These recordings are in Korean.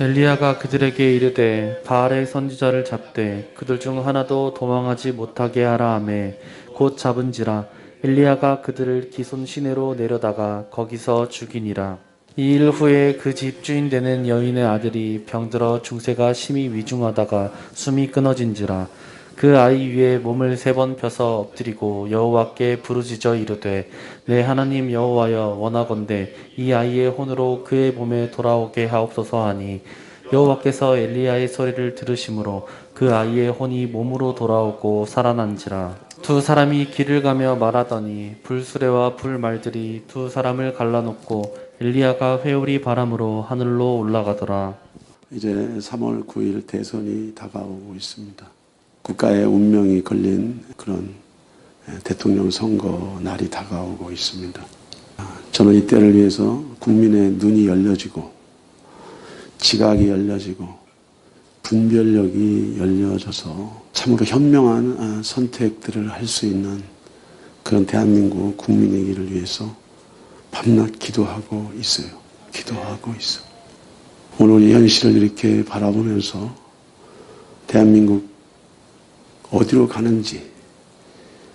엘리야가 그들에게 이르되 바알의 선지자를 잡되 그들 중 하나도 도망하지 못하게 하라 하매 곧 잡은지라. 엘리야가 그들을 기손 시내로 내려다가 거기서 죽이니라. 이 일 후에 그 집주인 되는 여인의 아들이 병들어 중세가 심히 위중하다가 숨이 끊어진지라. 그 아이 위에 몸을 3번 펴서 엎드리고 여호와께 부르짖어 이르되 내 하나님 여호와여, 원하건대 이 아이의 혼으로 그의 몸에 돌아오게 하옵소서 하니 여호와께서 엘리야의 소리를 들으심으로 그 아이의 혼이 몸으로 돌아오고 살아난지라. 두 사람이 길을 가며 말하더니 불수레와 불말들이 두 사람을 갈라놓고 엘리야가 회오리 바람으로 하늘로 올라가더라. 이제 3월 9일 대선이 다가오고 있습니다. 국가의 운명이 걸린 그런 대통령 선거 날이 다가오고 있습니다. 저는 이때를 위해서 국민의 눈이 열려지고 지각이 열려지고 분별력이 열려져서 참으로 현명한 선택들을 할 수 있는 그런 대한민국 국민이기를 위해서 밤낮 기도하고 있어요. 기도하고 있어. 오늘 이 현실을 이렇게 바라보면서 대한민국 어디로 가는지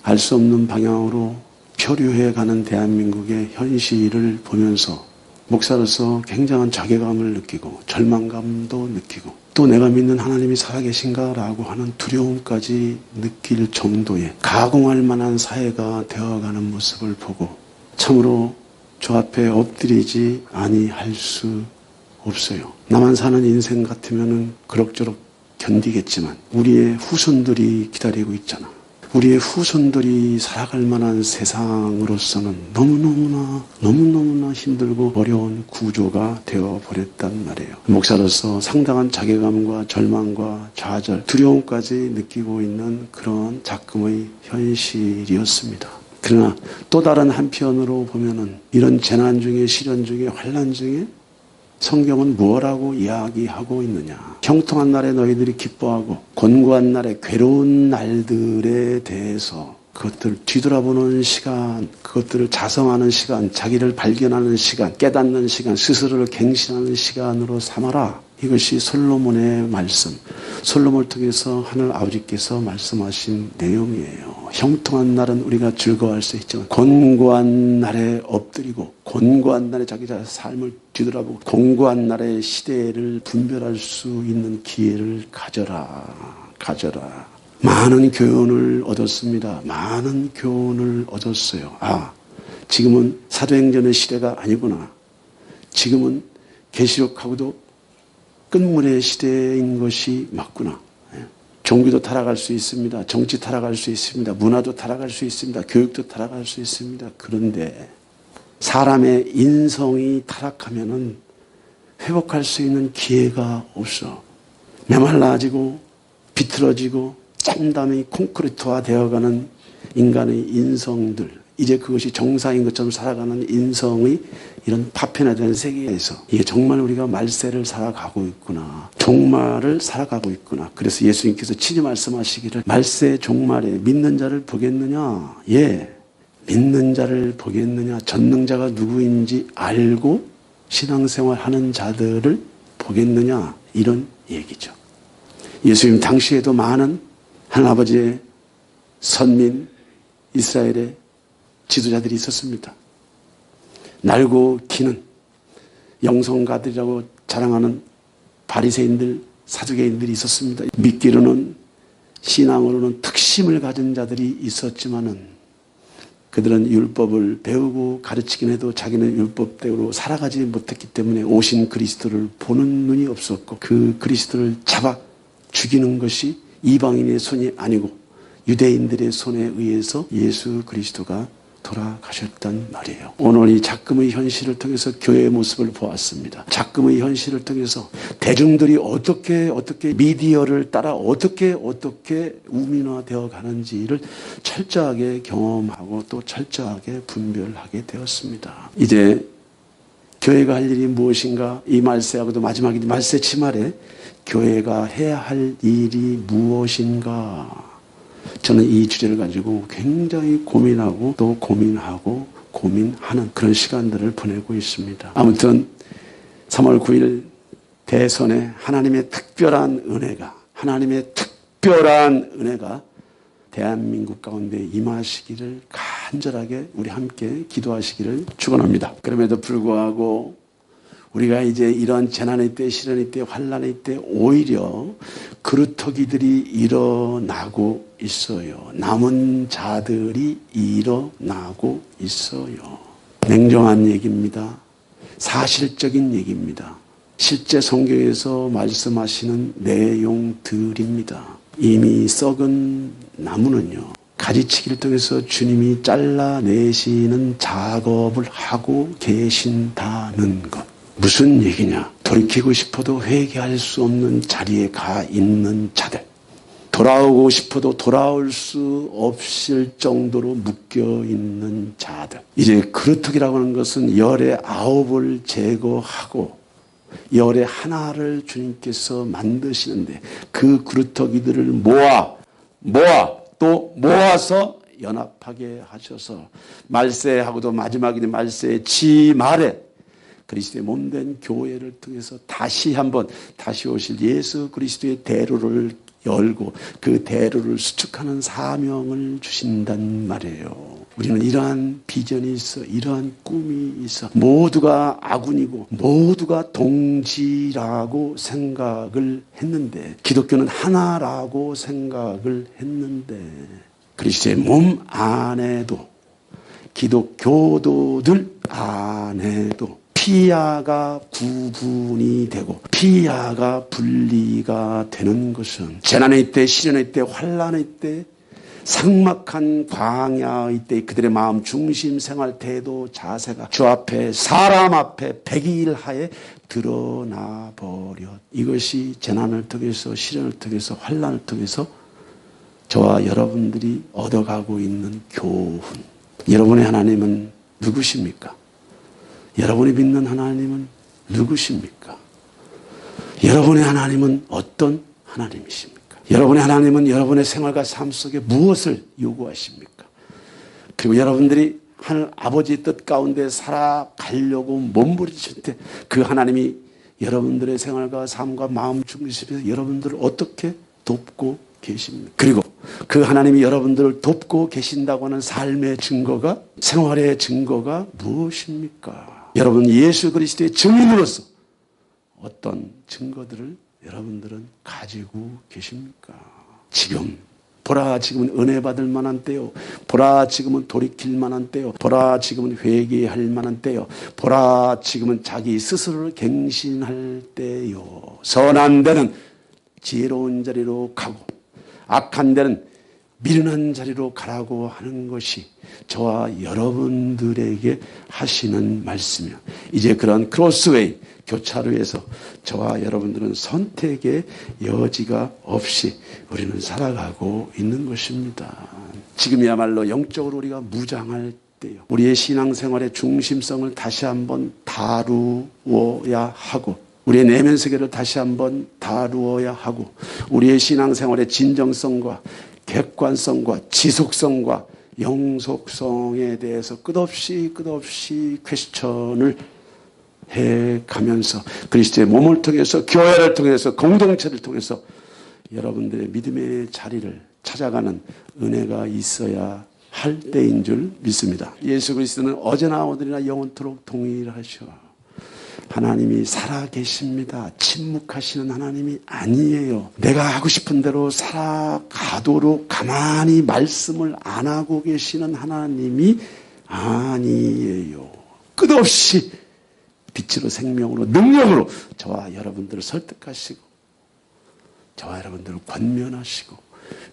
알 수 없는 방향으로 표류해 가는 대한민국의 현실을 보면서 목사로서 굉장한 자괴감을 느끼고 절망감도 느끼고 또 내가 믿는 하나님이 살아계신가라고 하는 두려움까지 느낄 정도의 가공할 만한 사회가 되어가는 모습을 보고 참으로 저 앞에 엎드리지 아니할 수 없어요. 나만 사는 인생 같으면 그럭저럭 견디겠지만 우리의 후손들이 기다리고 있잖아. 우리의 후손들이 살아갈 만한 세상으로서는 너무너무나 힘들고 어려운 구조가 되어버렸단 말이에요. 목사로서 상당한 자괴감과 절망과 좌절, 두려움까지 느끼고 있는 그런 작금의 현실이었습니다. 그러나 또 다른 한편으로 보면은 이런 재난 중에 시련 중에 환난 중에 성경은 뭐라고 이야기하고 있느냐. 형통한 날에 너희들이 기뻐하고 곤고한 날에 괴로운 날들에 대해서 그것들을 뒤돌아보는 시간, 그것들을 자성하는 시간, 자기를 발견하는 시간, 깨닫는 시간, 스스로를 갱신하는 시간으로 삼아라. 이것이 솔로몬의 말씀, 솔로몬을 통해서 하늘 아버지께서 말씀하신 내용이에요. 형통한 날은 우리가 즐거워할 수 있지만 곤고한 날에 엎드리고 곤고한 날에 자기 삶을 뒤돌아보고 곤고한 날의 시대를 분별할 수 있는 기회를 가져라. 많은 교훈을 얻었습니다. 많은 교훈을 얻었어요. 지금은 사도행전의 시대가 아니구나. 지금은 계시록하고도 끝물의 시대인 것이 맞구나. 종교도 타락할 수 있습니다. 정치 타락할 수 있습니다. 문화도 타락할 수 있습니다. 교육도 타락할 수 있습니다. 그런데 사람의 인성이 타락하면은 회복할 수 있는 기회가 없어. 메말라지고 비틀어지고 짬담이 콘크리트화 되어가는 인간의 인성들, 이제 그것이 정상인 것처럼 살아가는 인성의 이런 파편화된 세계에서 이게 정말 우리가 말세를 살아가고 있구나. 종말을 살아가고 있구나. 그래서 예수님께서 친히 말씀하시기를 말세 종말에 믿는 자를 보겠느냐. 예, 믿는 자를 보겠느냐. 전능자가 누구인지 알고 신앙생활 하는 자들을 보겠느냐. 이런 얘기죠. 예수님 당시에도 많은 하나님아버지의 선민 이스라엘의 지도자들이 있었습니다. 날고 기는 영성가들이라고 자랑하는 바리새인들, 사두개인들이 있었습니다. 믿기로는 신앙으로는 특심을 가진 자들이 있었지만은 그들은 율법을 배우고 가르치긴 해도 자기는 율법대로 살아가지 못했기 때문에 오신 그리스도를 보는 눈이 없었고 그 그리스도를 잡아 죽이는 것이 이방인의 손이 아니고 유대인들의 손에 의해서 예수 그리스도가 돌아가셨단 말이에요. 오늘 이 작금의 현실을 통해서 교회의 모습을 보았습니다. 작금의 현실을 통해서 대중들이 어떻게 미디어를 따라 어떻게 우민화되어 가는지를 철저하게 경험하고 또 철저하게 분별하게 되었습니다. 이제 교회가 할 일이 무엇인가? 이 말세하고도 마지막인 말세 치말에 교회가 해야 할 일이 무엇인가? 저는 이 주제를 가지고 굉장히 고민하고 또 고민하는 그런 시간들을 보내고 있습니다. 아무튼 3월 9일 대선에 하나님의 특별한 은혜가 대한민국 가운데 임하시기를 간절하게 우리 함께 기도하시기를 축원합니다. 그럼에도 불구하고 우리가 이제 이런 재난의 때, 시련의 때, 환난의 때 오히려 그루터기들이 일어나고 있어요. 남은 자들이 일어나고 있어요. 냉정한 얘기입니다. 사실적인 얘기입니다. 실제 성경에서 말씀하시는 내용들입니다. 이미 썩은 나무는요, 가지치기를 통해서 주님이 잘라내시는 작업을 하고 계신다는 것. 무슨 얘기냐? 돌이키고 싶어도 회개할 수 없는 자리에 가 있는 자들. 돌아오고 싶어도 돌아올 수 없을 정도로 묶여있는 자들. 이제 그루터기라고 하는 것은 열의 9을 제거하고 열의 하나를 주님께서 만드시는데 그 그루터기들을 또 모아서 연합하게 하셔서 말세하고도 마지막에 말세의 지말에 그리스도의 몸된 교회를 통해서 다시 오실 예수 그리스도의 대로를 열고 그 대로를 수축하는 사명을 주신단 말이에요. 우리는 이러한 비전이 있어, 이러한 꿈이 있어. 모두가 아군이고 모두가 동지라고 생각을 했는데, 기독교는 하나라고 생각을 했는데, 그리스도의 몸 안에도, 기독교도들 안에도 피아가 구분이 되고 피아가 분리가 되는 것은 재난의 때, 시련의 때, 환난의 때, 삭막한 광야의 때 그들의 마음, 중심, 생활, 태도, 자세가 주 앞에, 사람 앞에 백일하에 드러나 버렸. 이것이 재난을 통해서, 시련을 통해서, 환난을 통해서 저와 여러분들이 얻어가고 있는 교훈. 여러분의 하나님은 누구십니까? 여러분이 믿는 하나님은 누구십니까? 여러분의 하나님은 어떤 하나님이십니까? 여러분의 하나님은 여러분의 생활과 삶 속에 무엇을 요구하십니까? 그리고 여러분들이 하늘 아버지의 뜻 가운데 살아가려고 몸부림칠 때 그 하나님이 여러분들의 생활과 삶과 마음 중심에서 여러분들을 어떻게 돕고 계십니까? 그리고 그 하나님이 여러분들을 돕고 계신다고 하는 삶의 증거가, 생활의 증거가 무엇입니까? 여러분 예수 그리스도의 증인으로서 어떤 증거들을 여러분들은 가지고 계십니까? 지금 보라, 지금은 은혜 받을 만한 때요. 보라, 지금은 돌이킬 만한 때요. 보라, 지금은 회개할 만한 때요. 보라, 지금은 자기 스스로를 갱신할 때요. 선한 데는 지혜로운 자리로 가고 악한 데는 미련한 자리로 가라고 하는 것이 저와 여러분들에게 하시는 말씀이요. 이제 그런 크로스웨이, 교차로에서 저와 여러분들은 선택의 여지가 없이 우리는 살아가고 있는 것입니다. 지금이야말로 영적으로 우리가 무장할 때요. 우리의 신앙생활의 중심성을 다시 한번 다루어야 하고, 우리의 내면 세계를 다시 한번 다루어야 하고, 우리의 신앙생활의 진정성과 객관성과 지속성과 영속성에 대해서 끝없이 퀘스천을 해가면서 그리스도의 몸을 통해서, 교회를 통해서, 공동체를 통해서 여러분들의 믿음의 자리를 찾아가는 은혜가 있어야 할 때인 줄 믿습니다. 예수 그리스도는 어제나 오늘이나 영원토록 동일하셔. 하나님이 살아계십니다. 침묵하시는 하나님이 아니에요. 내가 하고 싶은 대로 살아가도록 가만히 말씀을 안 하고 계시는 하나님이 아니에요. 끝없이 빛으로, 생명으로, 능력으로 저와 여러분들을 설득하시고, 저와 여러분들을 권면하시고,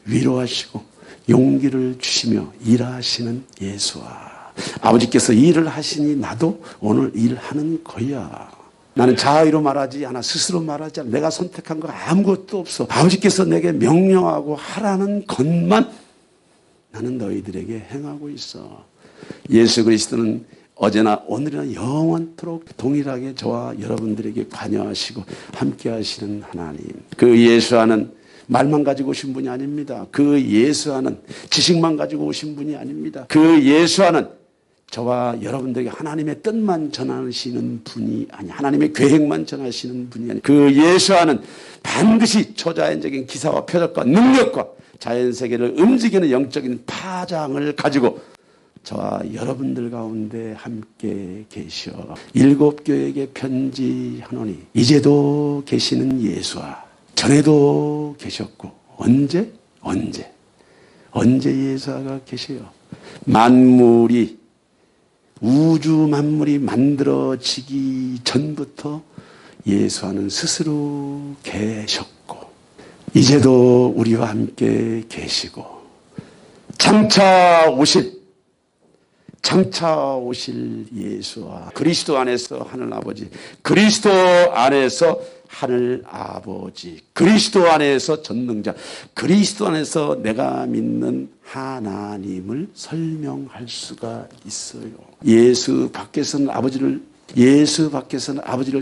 위로하시고, 용기를 주시며 일하시는 예수와 아버지께서 일을 하시니 나도 오늘 일하는 거야. 나는 자의로 말하지 않아, 스스로 말하지 않아. 내가 선택한 거 아무것도 없어. 아버지께서 내게 명령하고 하라는 것만 나는 너희들에게 행하고 있어. 예수 그리스도는 어제나 오늘이나 영원토록 동일하게 저와 여러분들에게 관여하시고 함께 하시는 하나님. 그 예수와는 말만 가지고 오신 분이 아닙니다. 그 예수와는 지식만 가지고 오신 분이 아닙니다. 그 예수와는 저와 여러분들에게 하나님의 뜻만 전하시는 분이 아니, 하나님의 계획만 전하시는 분이 아니, 그 예수와는 반드시 초자연적인 기사와 표적과 능력과 자연세계를 움직이는 영적인 파장을 가지고 저와 여러분들 가운데 함께 계셔 일곱 교회에게 편지하노니 이제도 계시는 예수와 전에도 계셨고 언제 예수가 계세요. 만물이 우주 만물이 만들어지기 전부터 예수와는 스스로 계셨고 이제도 우리와 함께 계시고 장차 오실 예수와 그리스도 안에서 하늘 아버지, 그리스도 안에서 하늘 아버지, 그리스도 안에서 전능자, 그리스도 안에서 내가 믿는 하나님을 설명할 수가 있어요. 예수 밖에서는 아버지를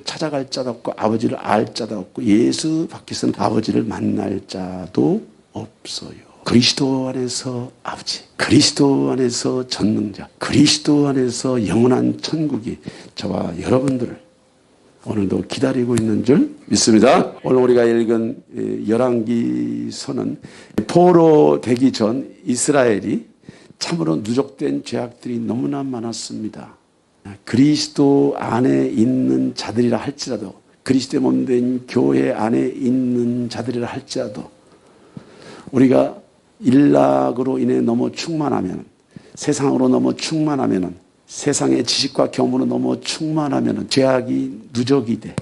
찾아갈 자도 없고 아버지를 알 자도 없고 예수 밖에서는 아버지를 만날 자도 없어요. 그리스도 안에서 아버지, 그리스도 안에서 전능자, 그리스도 안에서 영원한 천국이 저와 여러분들을 오늘도 기다리고 있는 줄 믿습니다. 오늘 우리가 읽은 열왕기서는 포로 되기 전 이스라엘이 참으로 누적된 죄악들이 너무나 많았습니다. 그리스도 안에 있는 자들이라 할지라도, 그리스도의 몸된 교회 안에 있는 자들이라 할지라도 우리가 일락으로 인해 너무 충만하면, 세상으로 너무 충만하면, 세상의 지식과 경험으로 너무 충만하면 죄악이 누적이 돼.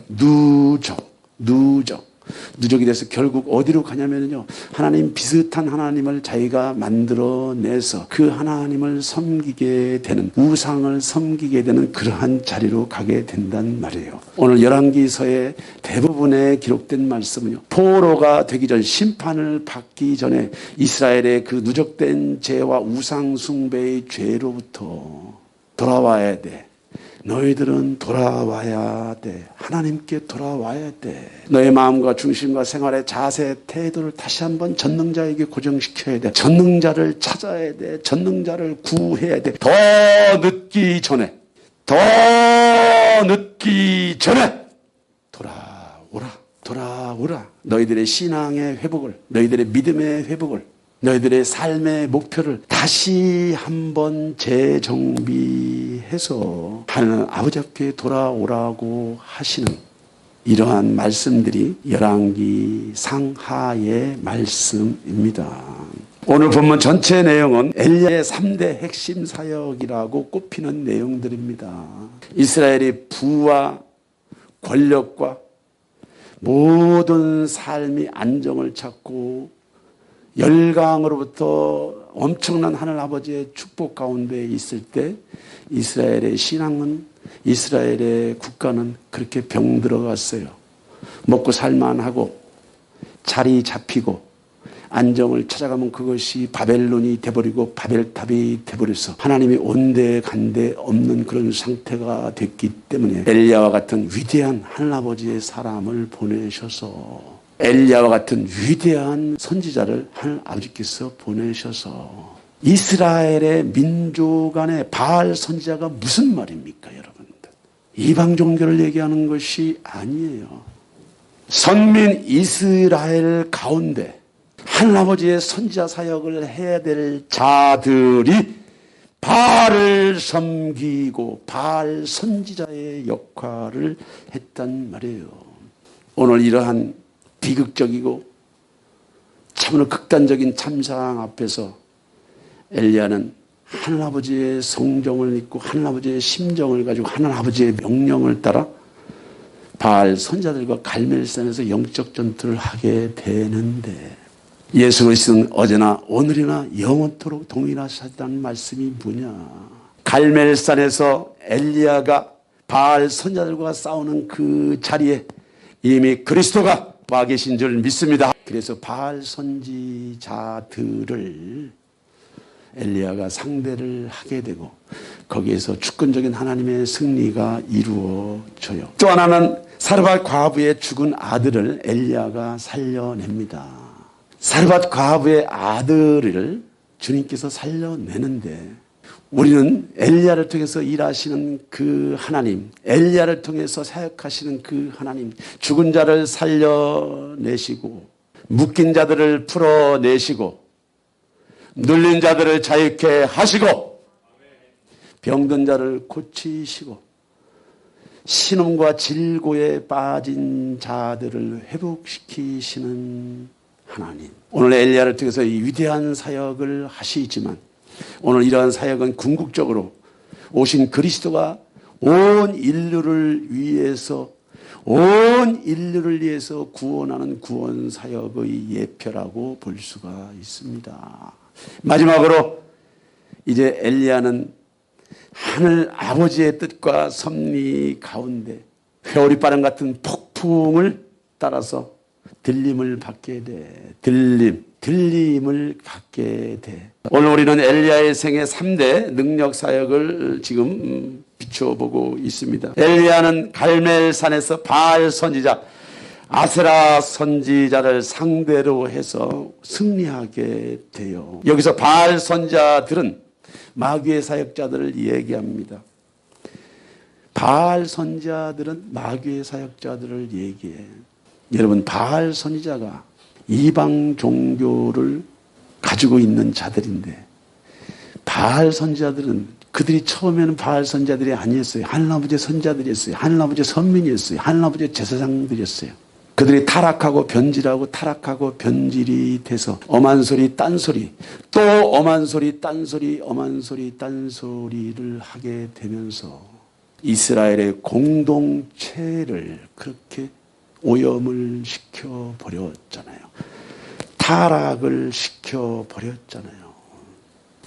누적이 돼서 결국 어디로 가냐면요, 하나님 비슷한 하나님을 자기가 만들어내서 그 하나님을 섬기게 되는, 우상을 섬기게 되는 그러한 자리로 가게 된단 말이에요. 오늘 열왕기서의 대부분에 기록된 말씀은요, 포로가 되기 전, 심판을 받기 전에 이스라엘의 그 누적된 죄와 우상 숭배의 죄로부터 돌아와야 돼. 너희들은 돌아와야 돼. 하나님께 돌아와야 돼. 너의 마음과 중심과 생활의 자세, 태도를 다시 한번 전능자에게 고정시켜야 돼. 전능자를 찾아야 돼. 전능자를 구해야 돼. 더 늦기 전에 돌아오라. 너희들의 신앙의 회복을, 너희들의 믿음의 회복을, 너희들의 삶의 목표를 다시 한번 재정비해서 하나님 아버지 앞에 돌아오라고 하시는 이러한 말씀들이 열왕기 상하의 말씀입니다. 오늘 본문 전체 내용은 엘리야의 3대 핵심 사역이라고 꼽히는 내용들입니다. 이스라엘의 부와 권력과 모든 삶이 안정을 찾고 열강으로부터 엄청난 하늘 아버지의 축복 가운데 있을 때 이스라엘의 신앙은, 이스라엘의 국가는 그렇게 병들어갔어요. 먹고 살만하고 자리 잡히고 안정을 찾아가면 그것이 바벨론이 돼버리고 바벨탑이 돼버려서 하나님이 온데 간데 없는 그런 상태가 됐기 때문에 엘리야와 같은 위대한 하늘 아버지의 사람을 보내셔서, 엘리야와 같은 위대한 선지자를 하늘 아버지께서 보내셔서 이스라엘의 민족 안에 바알 선지자가 무슨 말입니까, 여러분들? 이방 종교를 얘기하는 것이 아니에요. 선민 이스라엘 가운데 하늘 아버지의 선지자 사역을 해야 될 자들이 바알을 섬기고 바알 선지자의 역할을 했단 말이에요. 오늘 이러한 비극적이고 참으로 극단적인 참상 앞에서 엘리야는 하늘 아버지의 성정을 믿고 하늘 아버지의 심정을 가지고 하늘 아버지의 명령을 따라 바알 선자들과 갈멜산에서 영적 전투를 하게 되는데, 예수 그리스도는 어제나 오늘이나 영원토록 동일하시다는 말씀이 뭐냐? 갈멜산에서 엘리야가 바알 선자들과 싸우는 그 자리에 이미 그리스도가 와 계신 줄 믿습니다. 그래서 바알 선지자들을 엘리야가 상대를 하게 되고 거기에서 주권적인 하나님의 승리가 이루어져요. 또 하나는 사르밧 과부의 죽은 아들을 엘리야가 살려냅니다. 사르밧 과부의 아들을 주님께서 살려내는데 우리는 엘리야를 통해서 일하시는 그 하나님, 엘리야를 통해서 사역하시는 그 하나님, 죽은 자를 살려내시고 묶인 자들을 풀어내시고 눌린 자들을 자유케 하시고 병든 자를 고치시고 신음과 질고에 빠진 자들을 회복시키시는 하나님. 오늘 엘리야를 통해서 이 위대한 사역을 하시지만 오늘 이러한 사역은 궁극적으로 오신 그리스도가 온 인류를 위해서 구원하는 구원 사역의 예표라고 볼 수가 있습니다. 마지막으로 이제 엘리야는 하늘 아버지의 뜻과 섭리 가운데 회오리 바람 같은 폭풍을 따라서 들림을 받게 돼. 들림을 갖게 돼. 오늘 우리는 엘리야의 생애 3대 능력 사역을 지금 비춰보고 있습니다. 엘리야는 갈멜산에서 바알 선지자, 아세라 선지자를 상대로 해서 승리하게 돼요. 여기서 바알 선지자들은 마귀의 사역자들을 얘기합니다. 바알 선지자들은 마귀의 사역자들을 얘기해. 여러분, 바알 선지자가 이방 종교를 가지고 있는 자들인데 바알 선지자들은 그들이 처음에는 바알 선지자들이 아니었어요. 하늘 아버지의 선지자들이었어요. 하늘 아버지의 선민이었어요. 하늘 아버지의 제사장들이었어요. 그들이 타락하고 변질이 돼서 엄한 소리, 딴소리, 또 엄한 소리, 딴소리를 하게 되면서 이스라엘의 공동체를 그렇게 오염을 시켜버렸잖아요. 타락을 시켜버렸잖아요.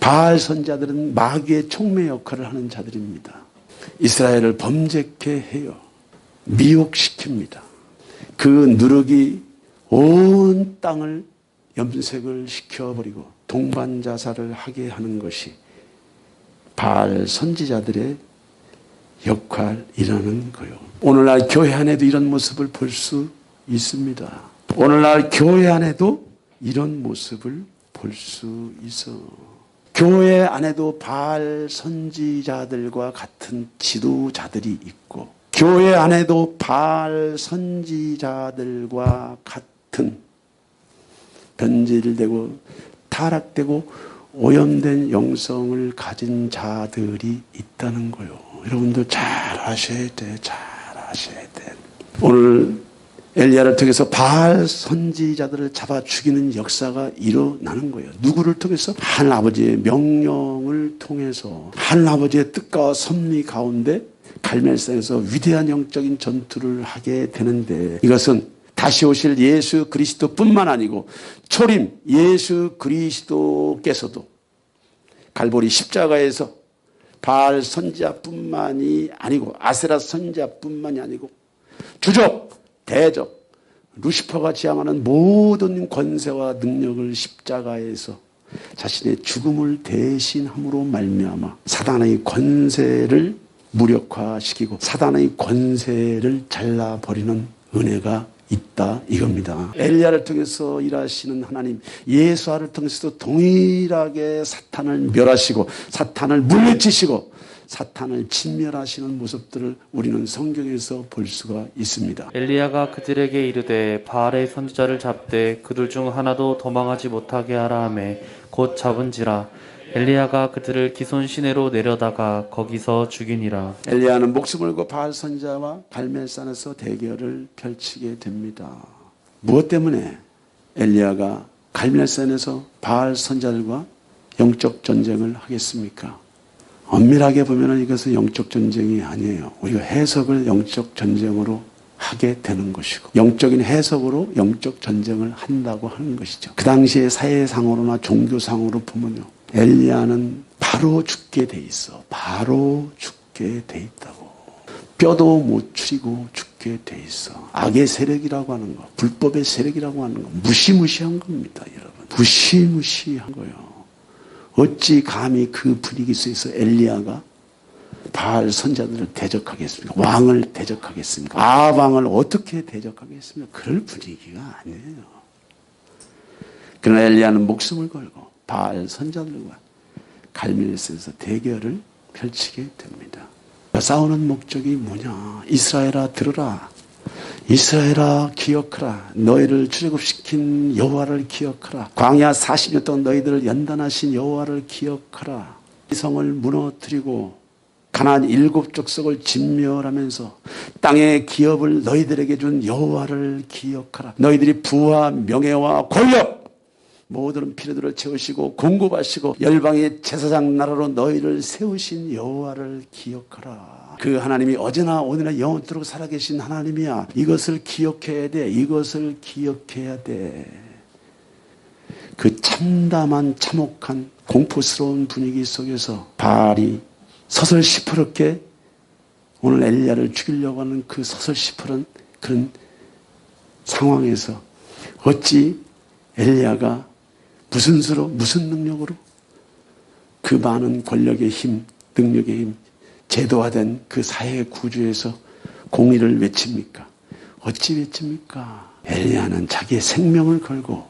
바알 선지자들은 마귀의 촉매 역할을 하는 자들입니다. 이스라엘을 범죄케 해요. 미혹시킵니다. 그 누룩이 온 땅을 염색을 시켜버리고 동반자살을 하게 하는 것이 바알 선지자들의 역할이라는 거요. 오늘날 교회 안에도 이런 모습을 볼 수 있습니다. 오늘날 교회 안에도 이런 모습을 볼 수 있어. 교회 안에도 바알 선지자들과 같은 지도자들이 있고 교회 안에도 바알 선지자들과 같은 변질되고 타락되고 오염된 영성을 가진 자들이 있다는 거요. 여러분들 잘 아셔야 돼. 잘 아셔야 돼. 오늘 엘리야를 통해서 바알 선지자들을 잡아 죽이는 역사가 일어나는 거예요. 누구를 통해서? 하늘 아버지의 명령을 통해서 하늘 아버지의 뜻과 섭리 가운데 갈멜산에서 위대한 영적인 전투를 하게 되는데 이것은 다시 오실 예수 그리스도뿐만 아니고 초림 예수 그리스도께서도 갈보리 십자가에서 바알 선지자뿐만이 아니고 아세라 선지자뿐만이 아니고 주적, 대적, 루시퍼가 지향하는 모든 권세와 능력을 십자가에서 자신의 죽음을 대신함으로 말미암아 사단의 권세를 무력화시키고 사단의 권세를 잘라버리는 은혜가 있다 이겁니다. 엘리야를 통해서 일하시는 하나님 예수아를 통해서도 동일하게 사탄을 멸하시고 사탄을 물리치시고 사탄을 진멸하시는 모습들을 우리는 성경에서 볼 수가 있습니다. 엘리야가 그들에게 이르되 바알의 선지자를 잡되 그들 중 하나도 도망하지 못하게 하라 하매 곧 잡은지라 엘리야가 그들을 기손 시내로 내려다가 거기서 죽이니라. 엘리야는 목숨을 걸고 바알 선지자와 갈멜산에서 대결을 펼치게 됩니다. 무엇 때문에 엘리야가 갈멜산에서 바알 선지자들과 영적 전쟁을 하겠습니까? 엄밀하게 보면 이것은 영적 전쟁이 아니에요. 우리가 해석을 영적 전쟁으로 하게 되는 것이고 영적인 해석으로 영적 전쟁을 한다고 하는 것이죠. 그 당시에 사회상으로나 종교상으로 보면요. 엘리야는 바로 죽게 돼 있어. 바로 죽게 돼 있다고. 뼈도 못 추리고 죽게 돼 있어. 악의 세력이라고 하는 거, 불법의 세력이라고 하는 거 무시무시한 겁니다, 여러분. 무시무시한 거예요. 어찌 감히 그 분위기 속에서 엘리야가 바알 선자들을 대적하겠습니까? 왕을 대적하겠습니까? 아방을 어떻게 대적하겠습니까? 그럴 분위기가 아니에요. 그러나 엘리야는 목숨을 걸고 바알 선자들과 갈멜에서 대결을 펼치게 됩니다. 싸우는 목적이 뭐냐? 이스라엘아 들으라. 이스라엘아 기억하라. 너희를 출애굽시킨 여호와를 기억하라. 광야 40년 동안 너희들을 연단하신 여호와를 기억하라. 이 성을 무너뜨리고 가나안 7족속을 진멸하면서 땅의 기업을 너희들에게 준 여호와를 기억하라. 너희들이 부와 명예와 권력 모든 필요들을 채우시고 공급하시고 열방의 제사장 나라로 너희를 세우신 여호와를 기억하라. 그 하나님이 어제나 오늘나 영원토록 살아계신 하나님이야. 이것을 기억해야 돼. 이것을 기억해야 돼. 그 참담한 참혹한 공포스러운 분위기 속에서 바알이 서슬시퍼렇게 오늘 엘리야를 죽이려고 하는 그 서슬시퍼런 그런 상황에서 어찌 엘리야가 무슨 수로 무슨 능력으로 그 많은 권력의 힘, 능력의 힘, 제도화된 그 사회 구조에서 공의를 외칩니까? 어찌 외칩니까? 엘리야는 자기의 생명을 걸고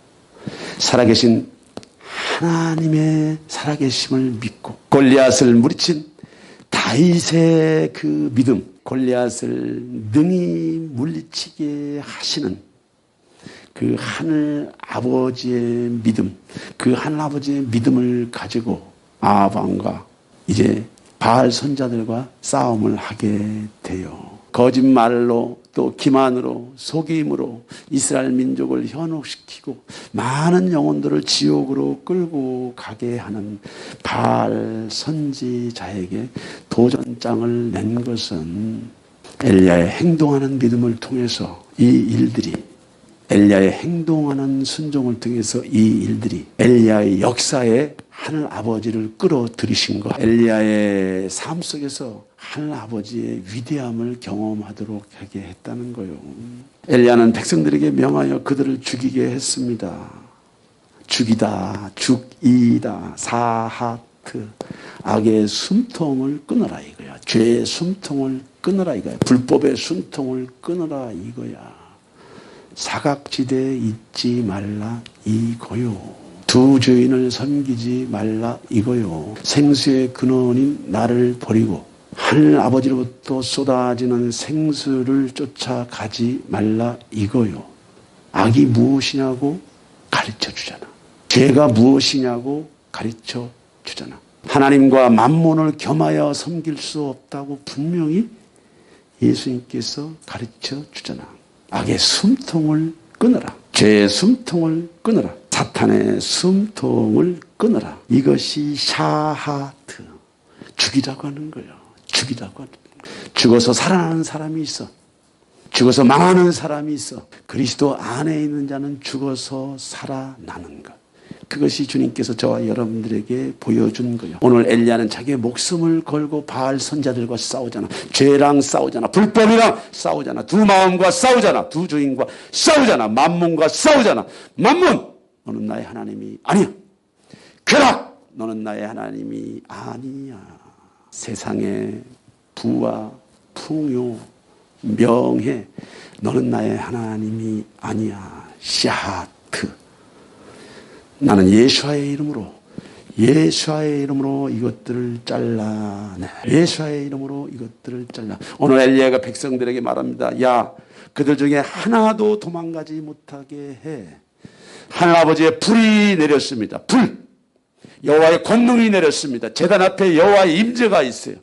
살아계신 하나님의 살아계심을 믿고 골리앗을 물리친 다윗의 그 믿음, 골리앗을 능히 물리치게 하시는 그 하늘 아버지의 믿음, 그 하늘 아버지의 믿음을 가지고 아합 왕과 이제 바알 선자들과 싸움을 하게 돼요. 거짓말로 또 기만으로 속임으로 이스라엘 민족을 현혹시키고 많은 영혼들을 지옥으로 끌고 가게 하는 바알 선지자에게 도전장을 낸 것은 엘리야의 행동하는 믿음을 통해서 이 일들이 엘리야의 행동하는 순종을 통해서 이 일들이 엘리야의 역사에 하늘 아버지를 끌어들이신 것, 엘리야의 삶 속에서 하늘 아버지의 위대함을 경험하도록 하게 했다는 거예요. 엘리야는 백성들에게 명하여 그들을 죽이게 했습니다. 죽이다, 죽이다, 사하트, 악의 숨통을 끊어라 이거야. 죄의 숨통을 끊어라 이거야. 불법의 숨통을 끊어라 이거야. 사각지대에 있지 말라 이거요. 두 주인을 섬기지 말라 이거요. 생수의 근원인 나를 버리고 하늘 아버지로부터 쏟아지는 생수를 쫓아가지 말라 이거요. 악이 무엇이냐고 가르쳐 주잖아. 죄가 무엇이냐고 가르쳐 주잖아. 하나님과 만몬을 겸하여 섬길 수 없다고 분명히 예수님께서 가르쳐 주잖아. 악의 숨통을 끊어라. 죄의 숨통을 끊어라. 사탄의 숨통을 끊어라. 이것이 샤하트. 죽이라고 하는 거예요. 죽이라고 하는 거예요. 죽어서 살아나는 사람이 있어. 죽어서 망하는 사람이 있어. 그리스도 안에 있는 자는 죽어서 살아나는 것. 그것이 주님께서 저와 여러분들에게 보여준 거예요. 오늘 엘리야는 자기의 목숨을 걸고 바알 선자들과 싸우잖아. 죄랑 싸우잖아. 불법이랑 싸우잖아. 두 마음과 싸우잖아. 두 주인과 싸우잖아. 만몬과 싸우잖아. 만몬, 너는 나의 하나님이 아니야. 쾌락, 너는 나의 하나님이 아니야. 세상의 부와 풍요, 명예, 너는 나의 하나님이 아니야. 샤하트. 나는 예수와의 이름으로 이것들을 잘라내. 예수와의 이름으로 이것들을 잘라. 오늘 엘리야가 백성들에게 말합니다. 야, 그들 중에 하나도 도망가지 못하게 해. 하늘 아버지의 불이 내렸습니다. 불. 여호와의 권능이 내렸습니다. 제단 앞에 여호와의 임재가 있어요.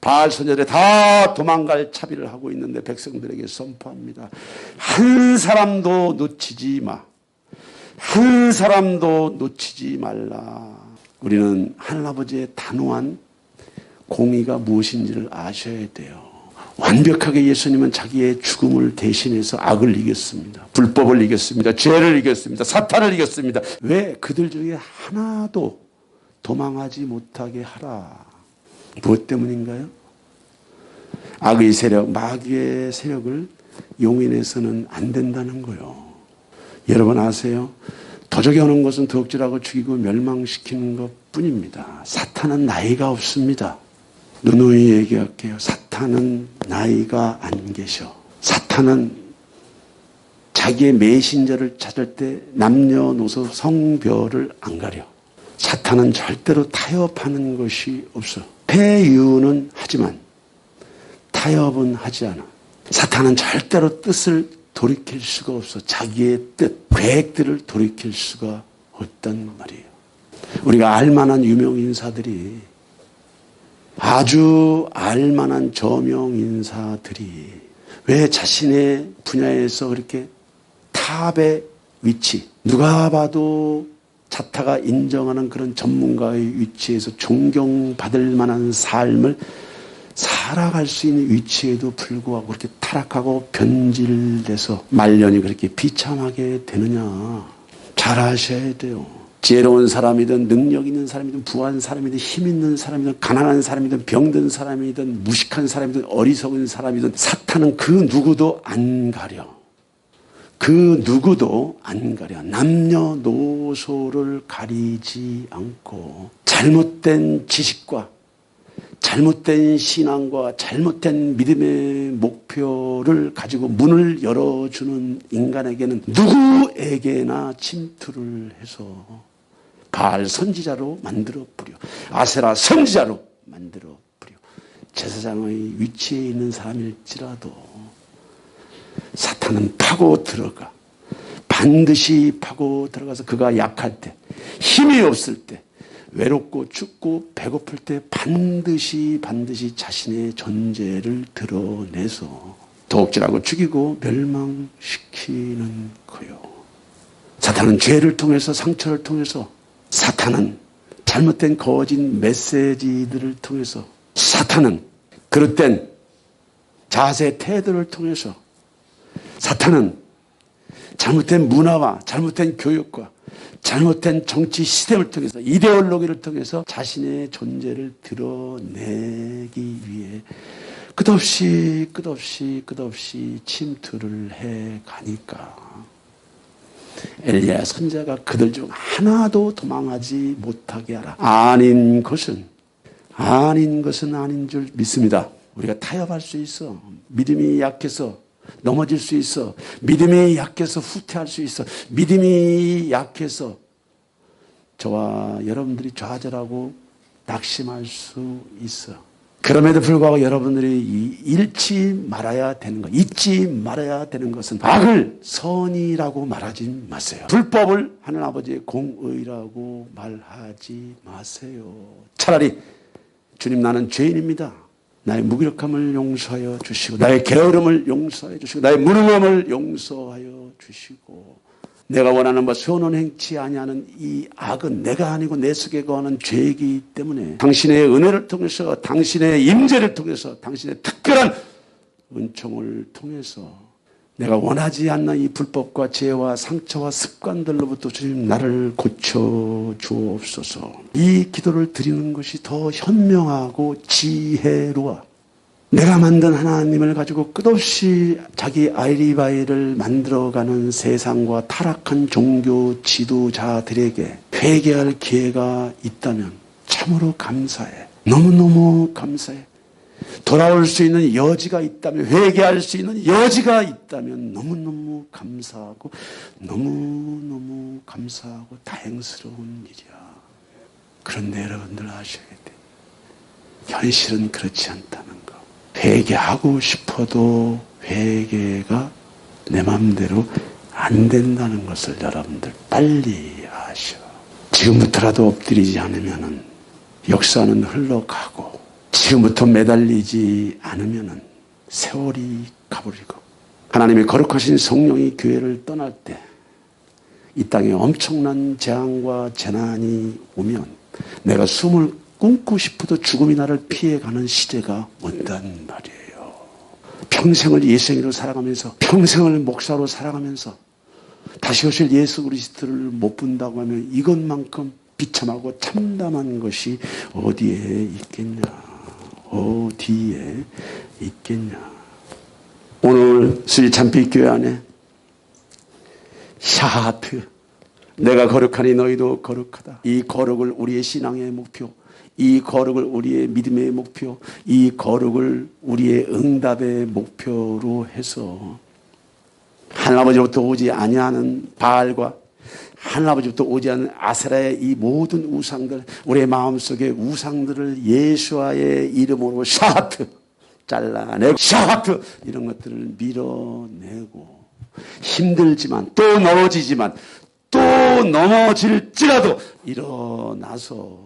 바알 선자들이 다 도망갈 차비를 하고 있는데 백성들에게 선포합니다. 한 사람도 놓치지 마. 한 사람도 놓치지 말라. 우리는 하늘아버지의 단호한 공의가 무엇인지를 아셔야 돼요. 완벽하게 예수님은 자기의 죽음을 대신해서 악을 이겼습니다. 불법을 이겼습니다. 죄를 이겼습니다. 사탄을 이겼습니다. 왜? 그들 중에 하나도 도망하지 못하게 하라. 무엇 때문인가요? 악의 세력, 마귀의 세력을 용인해서는 안 된다는 거예요. 여러분 아세요? 도적이 오는 것은 도적질하고 죽이고 멸망시키는 것뿐입니다. 사탄은 나이가 없습니다. 누누이 얘기할게요. 사탄은 나이가 안 계셔. 사탄은 자기의 메신저를 찾을 때 남녀노소 성별을 안 가려. 사탄은 절대로 타협하는 것이 없어. 회유는 하지만 타협은 하지 않아. 사탄은 절대로 뜻을 돌이킬 수가 없어. 자기의 뜻, 계획들을 돌이킬 수가 없단 말이에요. 우리가 알만한 유명 인사들이, 아주 알만한 저명 인사들이 왜 자신의 분야에서 그렇게 탑의 위치, 누가 봐도 자타가 인정하는 그런 전문가의 위치에서 존경받을 만한 삶을 살아갈 수 있는 위치에도 불구하고 그렇게 타락하고 변질돼서 말년이 그렇게 비참하게 되느냐. 잘 아셔야 돼요. 지혜로운 사람이든 능력 있는 사람이든 부한 사람이든 힘 있는 사람이든 가난한 사람이든 병든 사람이든 무식한 사람이든 어리석은 사람이든 사탄은 그 누구도 안 가려. 그 누구도 안 가려. 남녀노소를 가리지 않고 잘못된 지식과 잘못된 신앙과 잘못된 믿음의 목표를 가지고 문을 열어주는 인간에게는 누구에게나 침투를 해서 바알 선지자로 만들어버려. 아세라 선지자로 만들어버려. 제사장의 위치에 있는 사람일지라도 사탄은 파고 들어가. 반드시 파고 들어가서 그가 약할 때, 힘이 없을 때, 외롭고 춥고 배고플 때 반드시 자신의 존재를 드러내서 도둑질하고 죽이고 멸망시키는 거요. 사탄은 죄를 통해서, 상처를 통해서, 사탄은 잘못된 거짓 메시지들을 통해서, 사탄은 그릇된 자세 태도를 통해서, 사탄은 잘못된 문화와 잘못된 교육과 잘못된 정치 시스템을 통해서, 이데올로기를 통해서 자신의 존재를 드러내기 위해 끝없이 침투를 해 가니까 엘리야 선지자가 그들 중 하나도 도망하지 못하게 하라. 아닌 것은 아닌 줄 믿습니다. 우리가 타협할 수 있어. 믿음이 약해서 넘어질 수 있어. 믿음이 약해서 후퇴할 수 있어. 믿음이 약해서 저와 여러분들이 좌절하고 낙심할 수 있어. 그럼에도 불구하고 여러분들이 잊지 말아야 되는 것은 악을 선이라고 말하지 마세요. 불법을 하는 아버지의 공의라고 말하지 마세요. 차라리 주님, 나는 죄인입니다. 나의 무기력함을 용서하여 주시고, 나의 게으름을 용서하여 주시고, 나의 무능함을 용서하여 주시고, 내가 원하는 바 소원은 행치 아니하는 이 악은 내가 아니고 내 속에 거하는 죄이기 때문에 당신의 은혜를 통해서, 당신의 임재를 통해서, 당신의 특별한 은총을 통해서 내가 원하지 않는 이 불법과 죄와 상처와 습관들로부터 주님 나를 고쳐 주옵소서. 이 기도를 드리는 것이 더 현명하고 지혜로워. 내가 만든 하나님을 가지고 끝없이 자기 아이리바이를 만들어가는 세상과 타락한 종교 지도자들에게 회개할 기회가 있다면 참으로 감사해. 너무너무 감사해. 돌아올 수 있는 여지가 있다면, 회개할 수 있는 여지가 있다면 너무너무 감사하고 너무너무 감사하고 다행스러운 일이야. 그런데 여러분들 아셔야 돼. 현실은 그렇지 않다는 거. 회개하고 싶어도 회개가 내 마음대로 안 된다는 것을 여러분들 빨리 아셔. 지금부터라도 엎드리지 않으면 역사는 흘러가고, 지금부터 매달리지 않으면 세월이 가버리고, 하나님의 거룩하신 성령이 교회를 떠날 때 이 땅에 엄청난 재앙과 재난이 오면 내가 숨을 끊고 싶어도 죽음이 나를 피해가는 시대가 온단 말이에요. 평생을 예수님으로 살아가면서, 평생을 목사로 살아가면서 다시 오실 예수 그리스도를 못 본다고 하면 이것만큼 비참하고 참담한 것이 어디에 있겠냐. 어디에 있겠냐. 오늘 수리참빛교회 안에 샤하트, 내가 거룩하니 너희도 거룩하다. 이 거룩을 우리의 신앙의 목표, 이 거룩을 우리의 믿음의 목표, 이 거룩을 우리의 응답의 목표로 해서 하나님 아버지로부터 오지 아니하는 바알과 하나님부터 오지 않는 아세라의 이 모든 우상들, 우리의 마음속에 우상들을 예수와의 이름으로 샤하트 잘라내고, 샤하트 이런 것들을 밀어내고, 힘들지만 또 넘어지지만 또 넘어질지라도 일어나서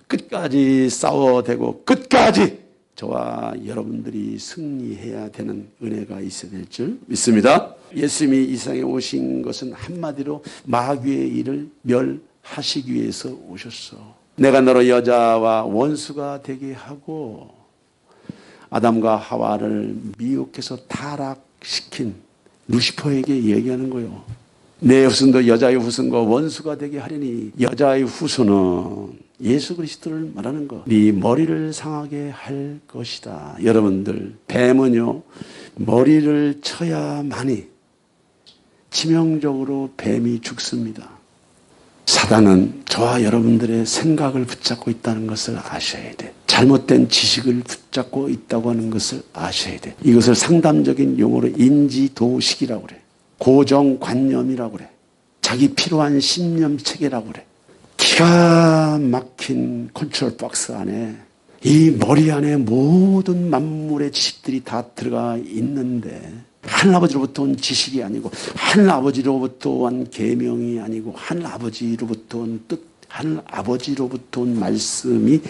끝까지 싸워대고 끝까지 저와 여러분들이 승리해야 되는 은혜가 있어야 될 줄 믿습니다. 예수님이 이 세상에 오신 것은 한마디로 마귀의 일을 멸하시기 위해서 오셨어. 내가 너로 여자와 원수가 되게 하고 아담과 하와를 미혹해서 타락시킨 루시퍼에게 얘기하는 거예요. 내 후손도 여자의 후손과 원수가 되게 하려니, 여자의 후손은 예수 그리스도를 말하는 것, 네 머리를 상하게 할 것이다. 여러분들, 뱀은요 머리를 쳐야만이 치명적으로 뱀이 죽습니다. 사단은 저와 여러분들의 생각을 붙잡고 있다는 것을 아셔야 돼. 잘못된 지식을 붙잡고 있다고 하는 것을 아셔야 돼. 이것을 상담적인 용어로 인지도식이라고 그래. 고정관념이라고 그래. 자기 필요한 신념체계라고 그래. 기가 막힌 컨트롤 박스 안에, 이 머리 안에 모든 만물의 지식들이 다 들어가 있는데, 하늘아버지로부터 온 지식이 아니고, 하늘아버지로부터 온 계명이 아니고, 하늘아버지로부터 온 뜻, 하늘아버지로부터 온 말씀이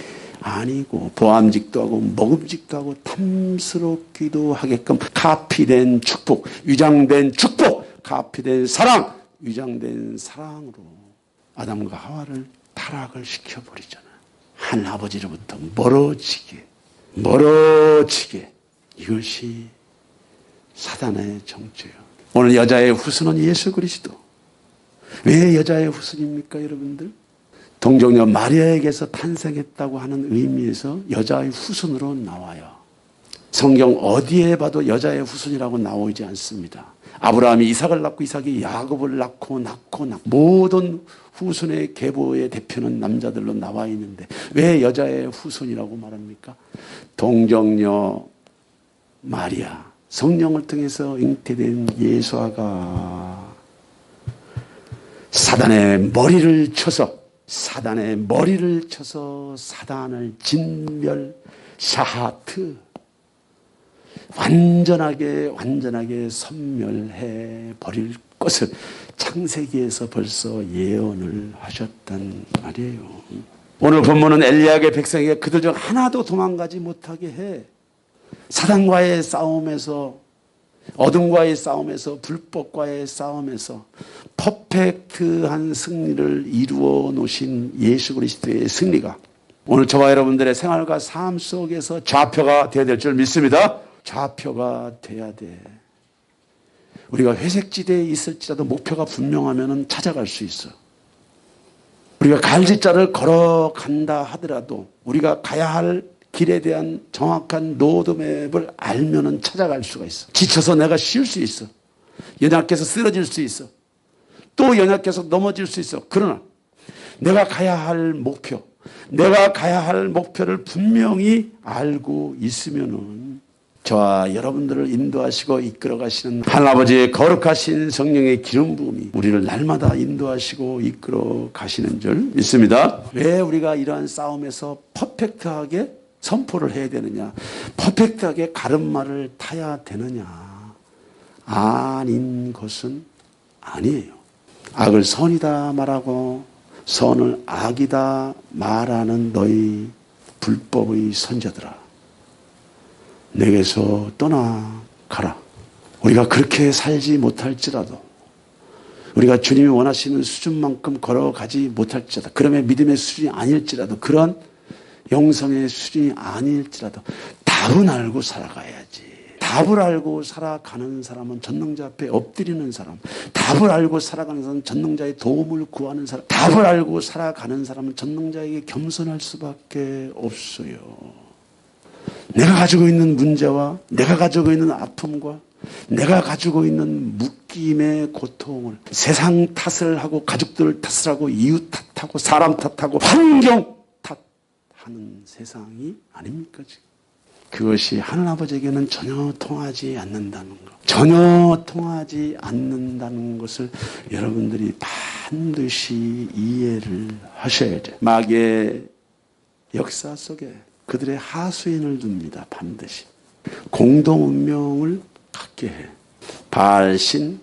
아니고, 보암직도 하고 먹음직도 하고 탐스럽기도 하게끔 가피된 축복, 위장된 축복, 가피된 사랑, 위장된 사랑으로 아담과 하와를 타락을 시켜버리잖아요. 하늘아버지로부터 멀어지게. 이것이 사단의 정죄예요. 오늘 여자의 후손은 예수 그리스도. 왜 여자의 후손입니까, 여러분들? 동정녀 마리아에게서 탄생했다고 하는 의미에서 여자의 후손으로 나와요. 성경 어디에 봐도 여자의 후손이라고 나오지 않습니다. 아브라함이 이삭을 낳고 이삭이 야곱을 낳고 모든 후손의 계보의 대표는 남자들로 나와 있는데 왜 여자의 후손이라고 말합니까? 동정녀 마리아, 성령을 통해서 잉태된 예수아가 사단의 머리를 쳐서 사단을 진멸, 샤하트, 완전하게 섬멸해 버릴 것을 창세기에서 벌써 예언을 하셨단 말이에요. 오늘 본문은 엘리야의 백성에게 그들 중 하나도 도망가지 못하게 해. 사단과의 싸움에서, 어둠과의 싸움에서, 불법과의 싸움에서 퍼펙트한 승리를 이루어 놓으신 예수 그리스도의 승리가 오늘 저와 여러분들의 생활과 삶 속에서 좌표가 되어야 될 줄 믿습니다. 좌표가 돼야 돼. 우리가 회색지대에 있을지라도 목표가 분명하면 찾아갈 수 있어. 우리가 갈짓자를 걸어간다 하더라도 우리가 가야 할 길에 대한 정확한 로드맵을 알면은 찾아갈 수가 있어. 지쳐서 내가 쉴 수 있어. 연약해서 쓰러질 수 있어. 또 연약해서 넘어질 수 있어. 그러나 내가 가야 할 목표를 분명히 알고 있으면은 저와 여러분들을 인도하시고 이끌어 가시는 하나님아버지의 거룩하신 성령의 기름 부음이 우리를 날마다 인도하시고 이끌어 가시는 줄 믿습니다. 왜 우리가 이러한 싸움에서 퍼펙트하게 선포를 해야 되느냐, 퍼펙트하게 가름말을 타야 되느냐, 아닌 것은 아니에요. 악을 선이다 말하고 선을 악이다 말하는 너희 불법의 선자들아, 내게서 떠나가라. 우리가 그렇게 살지 못할지라도, 우리가 주님이 원하시는 수준만큼 걸어가지 못할지라도, 그러면 믿음의 수준이 아닐지라도, 그런 영성의 수준이 아닐지라도 답은 알고 살아가야지. 답을 알고 살아가는 사람은 전능자 앞에 엎드리는 사람, 답을 알고 살아가는 사람은 전능자의 도움을 구하는 사람, 답을 알고 살아가는 사람은 전능자에게 겸손할 수밖에 없어요. 내가 가지고 있는 문제와 내가 가지고 있는 아픔과 내가 가지고 있는 묶임의 고통을 세상 탓을 하고 가족들 탓을 하고 이웃 탓하고 사람 탓하고 환경 탓하는 세상이 아닙니까 지금? 그것이 하나님 아버지에게는 전혀 통하지 않는다는 것. 전혀 통하지 않는다는 것을 여러분들이 반드시 이해를 하셔야 돼요. 마귀의 역사 속에 그들의 하수인을 둡니다. 반드시. 공동 운명을 갖게 해. 바알신,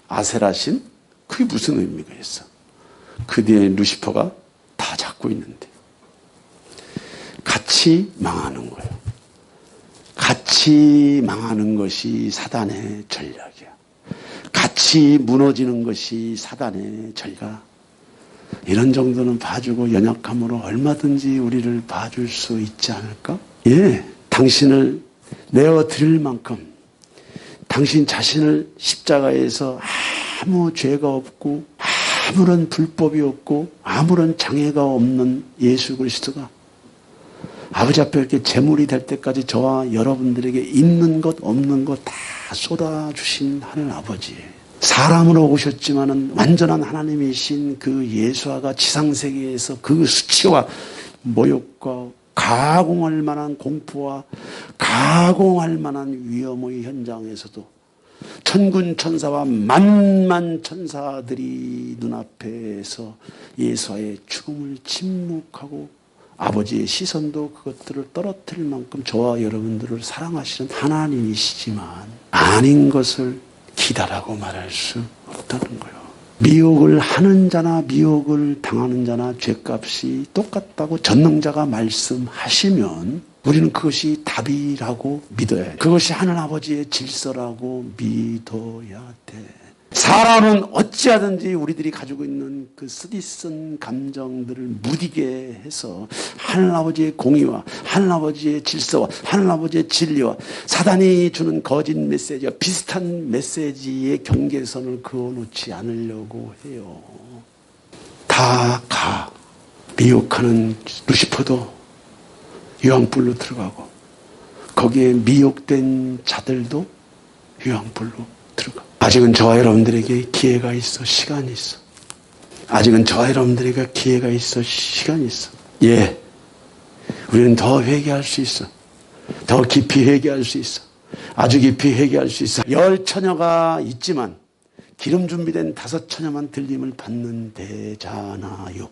아세라신, 그게 무슨 의미가 있어? 그 뒤에 루시퍼가 다 잡고 있는데 같이 망하는 거예요. 같이 망하는 것이 사단의 전략이야. 같이 무너지는 것이 사단의 전략. 이런 정도는 봐주고 연약함으로 얼마든지 우리를 봐줄 수 있지 않을까? 예, 당신을 내어드릴 만큼 당신 자신을 십자가에서 아무 죄가 없고 아무런 불법이 없고 아무런 장애가 없는 예수 그리스도가 아버지 앞에 이렇게 제물이 될 때까지 저와 여러분들에게 있는 것 없는 것 다 쏟아주신 하늘 아버지예요. 사람으로 오셨지만은 완전한 하나님이신 그 예수아가 지상세계에서 그 수치와 모욕과 가공할 만한 공포와 가공할 만한 위험의 현장에서도 천군 천사와 만만 천사들이 눈앞에서 예수와의 죽음을 침묵하고 아버지의 시선도 그것들을 떨어뜨릴 만큼 저와 여러분들을 사랑하시는 하나님이시지만 아닌 것을 기다라고 말할 수 없다는 거예요. 미혹을 하는 자나 미혹을 당하는 자나 죗값이 똑같다고 전능자가 말씀하시면 우리는 그것이 답이라고 믿어야 해. 그것이 하늘 아버지의 질서라고 믿어야 돼. 사람은 어찌하든지 우리들이 가지고 있는 그 쓰디쓴 감정들을 무디게 해서 하늘 아버지의 공의와 하늘 아버지의 질서와 하늘 아버지의 진리와 사단이 주는 거짓 메시지와 비슷한 메시지의 경계선을 그어놓지 않으려고 해요. 다 가. 미혹하는 루시퍼도 유황불로 들어가고 거기에 미혹된 자들도 유황불로 들어가. 아직은 저와 여러분들에게 기회가 있어. 시간이 있어. 아직은 저와 여러분들에게 기회가 있어. 시간이 있어. 예. 우리는 더 회개할 수 있어. 더 깊이 회개할 수 있어. 아주 깊이 회개할 수 있어. 10처녀가 있지만 기름 준비된 5처녀만 들림을 받는 데잖아요.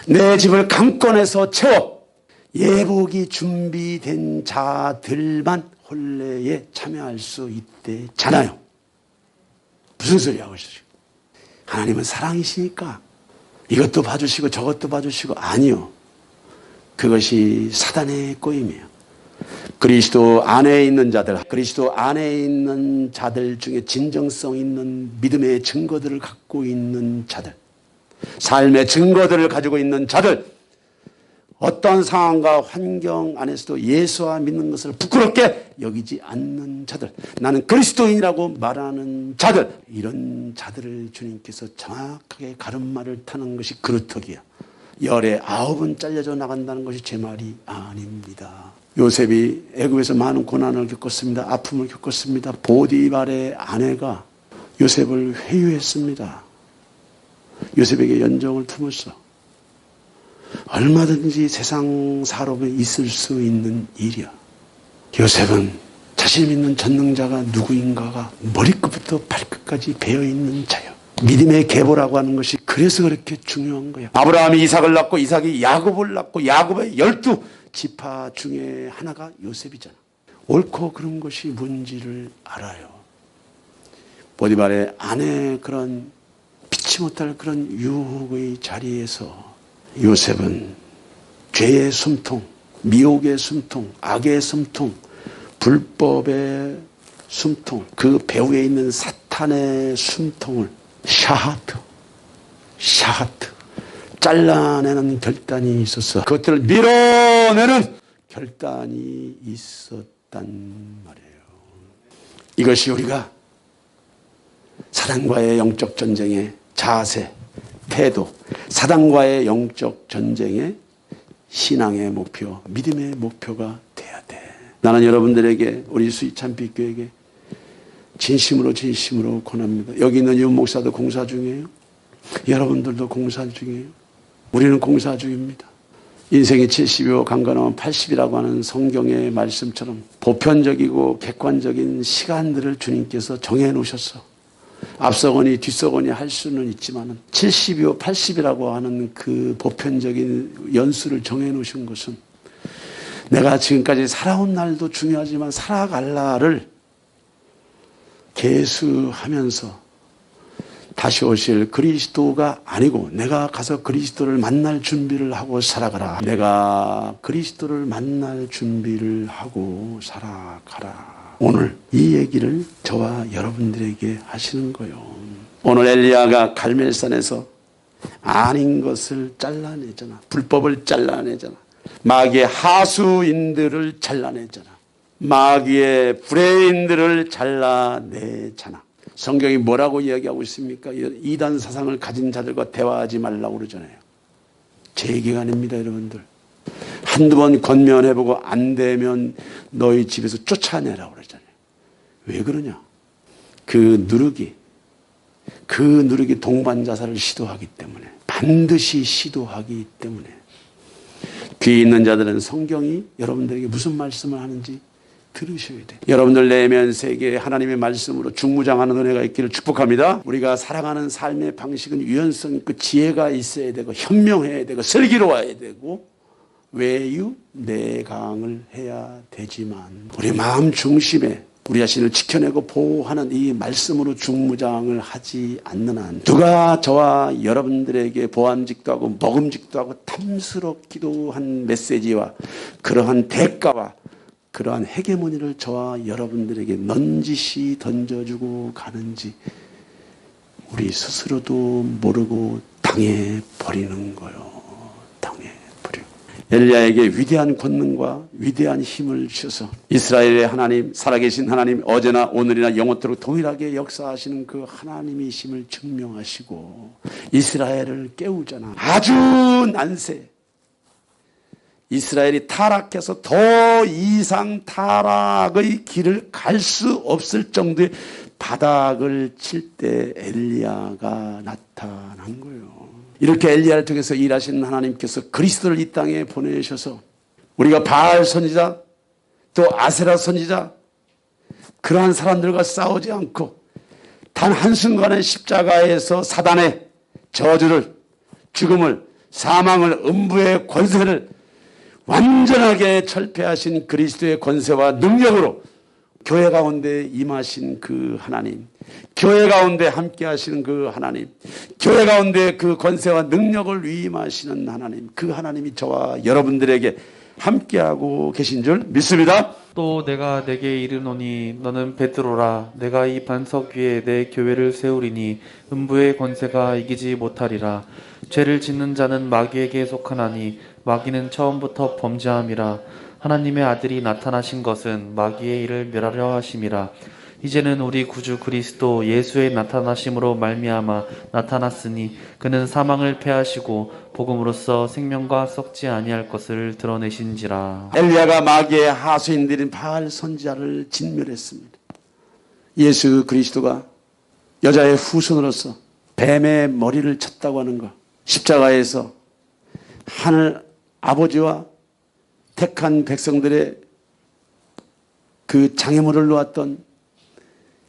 내 집을 강권해서 채워 예복이 준비된 자들만 혼례에 참여할 수 있대잖아요. 무슨 소리 하고 있어요? 하나님은 사랑이시니까 이것도 봐주시고 저것도 봐주시고 아니요. 그것이 사단의 꼬임이에요. 그리스도 안에 있는 자들, 그리스도 안에 있는 자들 중에 진정성 있는 믿음의 증거들을 갖고 있는 자들, 삶의 증거들을 가지고 있는 자들, 어떠한 상황과 환경 안에서도 예수와 믿는 것을 부끄럽게 여기지 않는 자들, 나는 그리스도인이라고 말하는 자들, 이런 자들을 주님께서 정확하게 가름말을 타는 것이 그루터기야. 열에 9은 잘려져 나간다는 것이 제 말이 아닙니다. 요셉이 애굽에서 많은 고난을 겪었습니다. 아픔을 겪었습니다. 보디발의 아내가 요셉을 회유했습니다. 요셉에게 연정을 품었어. 얼마든지 세상 사람에 있을 수 있는 일이야. 요셉은 자신 믿는 전능자가 누구인가가 머리끝부터 발끝까지 배어있는 자야. 믿음의 계보라고 하는 것이 그래서 그렇게 중요한 거야. 아브라함이 이삭을 낳고 이삭이 야곱을 낳고 야곱의 12지파 중에 하나가 요셉이잖아. 옳고 그런 것이 뭔지를 알아요. 보디발의 아내의 그런 피치 못할 그런 유혹의 자리에서 요셉은 죄의 숨통, 미혹의 숨통, 악의 숨통, 불법의 숨통, 그 배후에 있는 사탄의 숨통을 샤하트, 잘라내는 결단이 있었어. 그것들을 밀어내는 결단이 있었단 말이에요. 이것이 우리가 사단과의 영적 전쟁의 자세, 태도, 사단과의 영적 전쟁의 신앙의 목표, 믿음의 목표가 돼야 돼. 나는 여러분들에게, 우리 수이참빛교회에게 진심으로 권합니다. 여기 있는 유 목사도 공사 중이에요. 여러분들도 공사 중이에요. 우리는 공사 중입니다. 인생이 70이고 강건하면 80이라고 하는 성경의 말씀처럼 보편적이고 객관적인 시간들을 주님께서 정해놓으셨어. 앞서거니 뒤서거니 할 수는 있지만 70이고 80이라고 하는 그 보편적인 연수를 정해놓으신 것은 내가 지금까지 살아온 날도 중요하지만 살아갈 날을 계수하면서 다시 오실 그리스도가 아니고 내가 가서 그리스도를 만날 준비를 하고 살아가라. 내가 그리스도를 만날 준비를 하고 살아가라. 오늘 이 얘기를 저와 여러분들에게 하시는 거예요. 오늘 엘리야가 갈멜산에서 아닌 것을 잘라내잖아. 불법을 잘라내잖아. 마귀의 하수인들을 잘라내잖아. 마귀의 불의인들을 잘라내잖아. 성경이 뭐라고 이야기하고 있습니까? 이단 사상을 가진 자들과 대화하지 말라고 그러잖아요. 제 얘기가 아닙니다, 여러분들. 한두 번 권면해보고 안 되면 너희 집에서 쫓아내라고 그러잖아요. 왜 그러냐? 그 누르기 동반자살을 시도하기 때문에, 반드시 시도하기 때문에. 귀 있는 자들은 성경이 여러분들에게 무슨 말씀을 하는지 들으셔야 돼. 여러분들 내면 세계에 하나님의 말씀으로 중무장하는 은혜가 있기를 축복합니다. 우리가 살아가는 삶의 방식은 유연성 있고 지혜가 있어야 되고 현명해야 되고 슬기로워야 되고 외유 내강을 해야 되지만 우리 마음 중심에 우리 자신을 지켜내고 보호하는 이 말씀으로 중무장을 하지 않는 한 누가 저와 여러분들에게 보암직도 하고 먹음직도 하고 탐스럽기도 한 메시지와 그러한 대가와 그러한 헤게모니를 저와 여러분들에게 넌지시 던져주고 가는지 우리 스스로도 모르고 당해버리는 거요. 당해버리고. 엘리야에게 위대한 권능과 위대한 힘을 주셔서 이스라엘의 하나님, 살아계신 하나님, 어제나 오늘이나 영원토록 동일하게 역사하시는 그 하나님이심을 증명하시고 이스라엘을 깨우잖아. 아주 난세. 이스라엘이 타락해서 더 이상 타락의 길을 갈 수 없을 정도의 바닥을 칠 때 엘리야가 나타난 거예요. 이렇게 엘리야를 통해서 일하시는 하나님께서 그리스도를 이 땅에 보내셔서 우리가 바알 선지자 또 아세라 선지자 그러한 사람들과 싸우지 않고 단 한순간의 십자가에서 사단의 저주를 죽음을 사망을 음부의 권세를 완전하게 철폐하신 그리스도의 권세와 능력으로 교회 가운데 임하신 그 하나님, 교회 가운데 함께 하시는 그 하나님, 교회 가운데 그 권세와 능력을 위임하시는 하나님, 그 하나님이 저와 여러분들에게 함께하고 계신 줄 믿습니다. 또 내가 내게 이르노니 너는 베드로라. 내가 이 반석 위에 내 교회를 세우리니 음부의 권세가 이기지 못하리라. 죄를 짓는 자는 마귀에게 속하나니 마귀는 처음부터 범죄함이라. 하나님의 아들이 나타나신 것은 마귀의 일을 멸하려 하심이라. 이제는 우리 구주 그리스도 예수의 나타나심으로 말미암아 나타났으니 그는 사망을 패하시고 복음으로써 생명과 썩지 아니할 것을 드러내신지라. 엘리야가 마귀의 하수인들인 바알 선지자를 진멸했습니다. 예수 그리스도가 여자의 후손으로서 뱀의 머리를 쳤다고 하는 것, 십자가에서 하늘 아버지와 택한 백성들의 그 장애물을 놓았던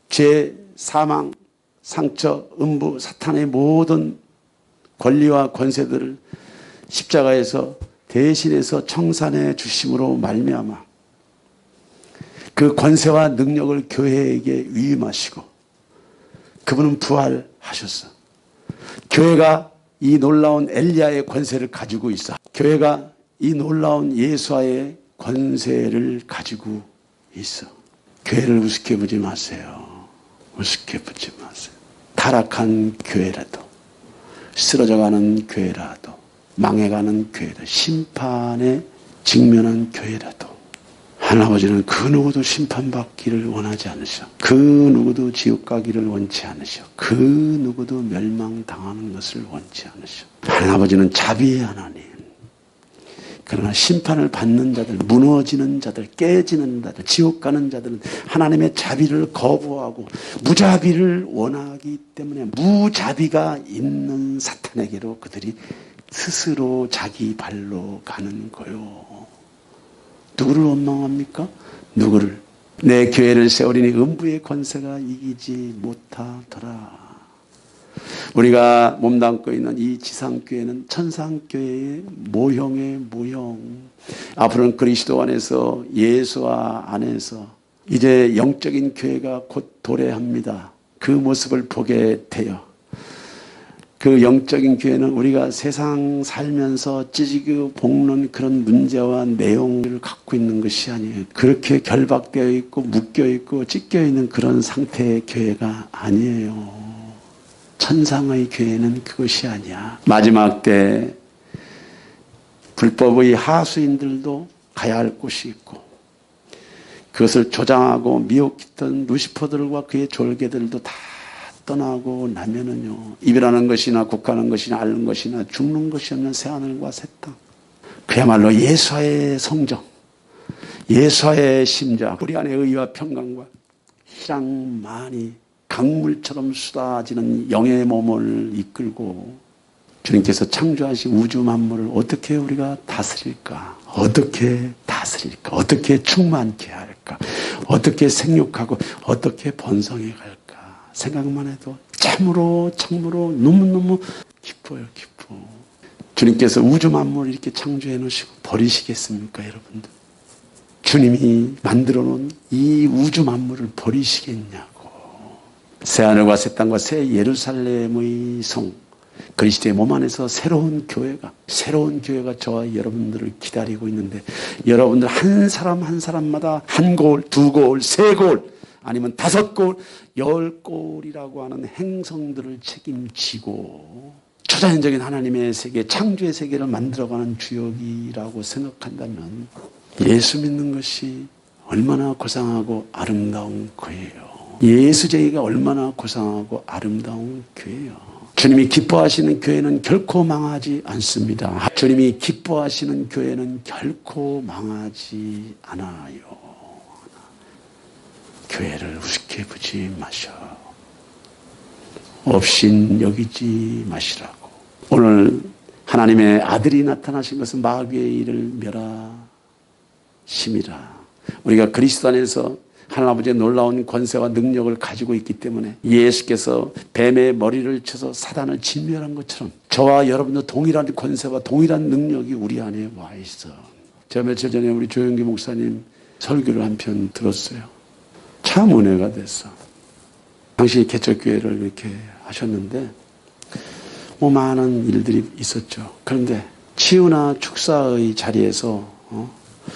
죄, 사망, 상처, 음부, 사탄의 모든 권리와 권세들을 십자가에서 대신해서 청산해 주심으로 말미암아 그 권세와 능력을 교회에게 위임하시고 그분은 부활하셨어. 교회가 이 놀라운 엘리야의 권세를 가지고 있어. 교회가 이 놀라운 예수와의 권세를 가지고 있어. 교회를 우습게 보지 마세요. 우습게 보지 마세요. 타락한 교회라도, 쓰러져가는 교회라도, 망해가는 교회라도, 심판에 직면한 교회라도 하나님아버지는 그 누구도 심판받기를 원하지 않으셔. 그 누구도 지옥 가기를 원치 않으셔. 그 누구도 멸망당하는 것을 원치 않으셔. 하나님아버지는 자비의 하나님. 그러나 심판을 받는 자들, 무너지는 자들, 깨지는 자들, 지옥 가는 자들은 하나님의 자비를 거부하고 무자비를 원하기 때문에 무자비가 있는 사탄에게로 그들이 스스로 자기 발로 가는 거요. 누구를 원망합니까? 누구를? 내 교회를 세우리니 음부의 권세가 이기지 못하더라. 우리가 몸담고 있는 이 지상교회는 천상교회의 모형의 모형. 앞으로는 그리스도 안에서 예수와 안에서 이제 영적인 교회가 곧 도래합니다. 그 모습을 보게 돼요. 그 영적인 교회는 우리가 세상 살면서 찌지고 볶는 그런 문제와 내용을 갖고 있는 것이 아니에요. 그렇게 결박되어 있고 묶여 있고 찢겨 있는 그런 상태의 교회가 아니에요. 천상의 교회는 그것이 아니야. 마지막 때 불법의 하수인들도 가야 할 곳이 있고 그것을 조장하고 미혹했던 루시퍼들과 그의 졸개들도 다 떠나고 나면은요, 이별하는 것이나 국하는 것이나 앓는 것이나 죽는 것이 없는 새하늘과 새 땅, 그야말로 예수와의 성정, 예수와의 심장, 우리 안에 의와 평강과 희랑만이 강물처럼 쏟아지는 영의 몸을 이끌고 주님께서 창조하신 우주 만물을 어떻게 우리가 다스릴까? 어떻게 다스릴까? 어떻게 충만케 할까? 어떻게 생육하고 어떻게 번성해 갈까? 생각만 해도 참으로 너무너무 기뻐요. 기뻐. 주님께서 우주 만물을 이렇게 창조해 놓으시고 버리시겠습니까, 여러분들? 주님이 만들어 놓은 이 우주 만물을 버리시겠냐고. 새하늘과 새 땅과 새 예루살렘의 성, 그리스도의 몸 안에서 새로운 교회가 저와 여러분들을 기다리고 있는데, 여러분들 한 사람 한 사람마다 한 골, 두 골, 세 골, 아니면 5골, 10골이라고 하는 행성들을 책임지고 초자연적인 하나님의 세계, 창조의 세계를 만들어가는 주역이라고 생각한다면 예수 믿는 것이 얼마나 고상하고 아름다운 거예요. 예수쟁이가 얼마나 고상하고 아름다운 교회예요. 주님이 기뻐하시는 교회는 결코 망하지 않습니다. 주님이 기뻐하시는 교회는 결코 망하지 않아요. 교회를 우습게 보지 마셔. 업신 여기지 마시라고. 오늘 하나님의 아들이 나타나신 것은 마귀의 일을 멸하심이라. 우리가 그리스도 안에서 하나님 아버지의 놀라운 권세와 능력을 가지고 있기 때문에 예수께서 뱀의 머리를 쳐서 사단을 진멸한 것처럼 저와 여러분도 동일한 권세와 동일한 능력이 우리 안에 와 있어. 제가 며칠 전에 우리 조영기 목사님 설교를 한 편 들었어요. 참 은혜가 됐어. 당시 개척교회를 이렇게 하셨는데 많은 일들이 있었죠. 그런데 치유나 축사의 자리에서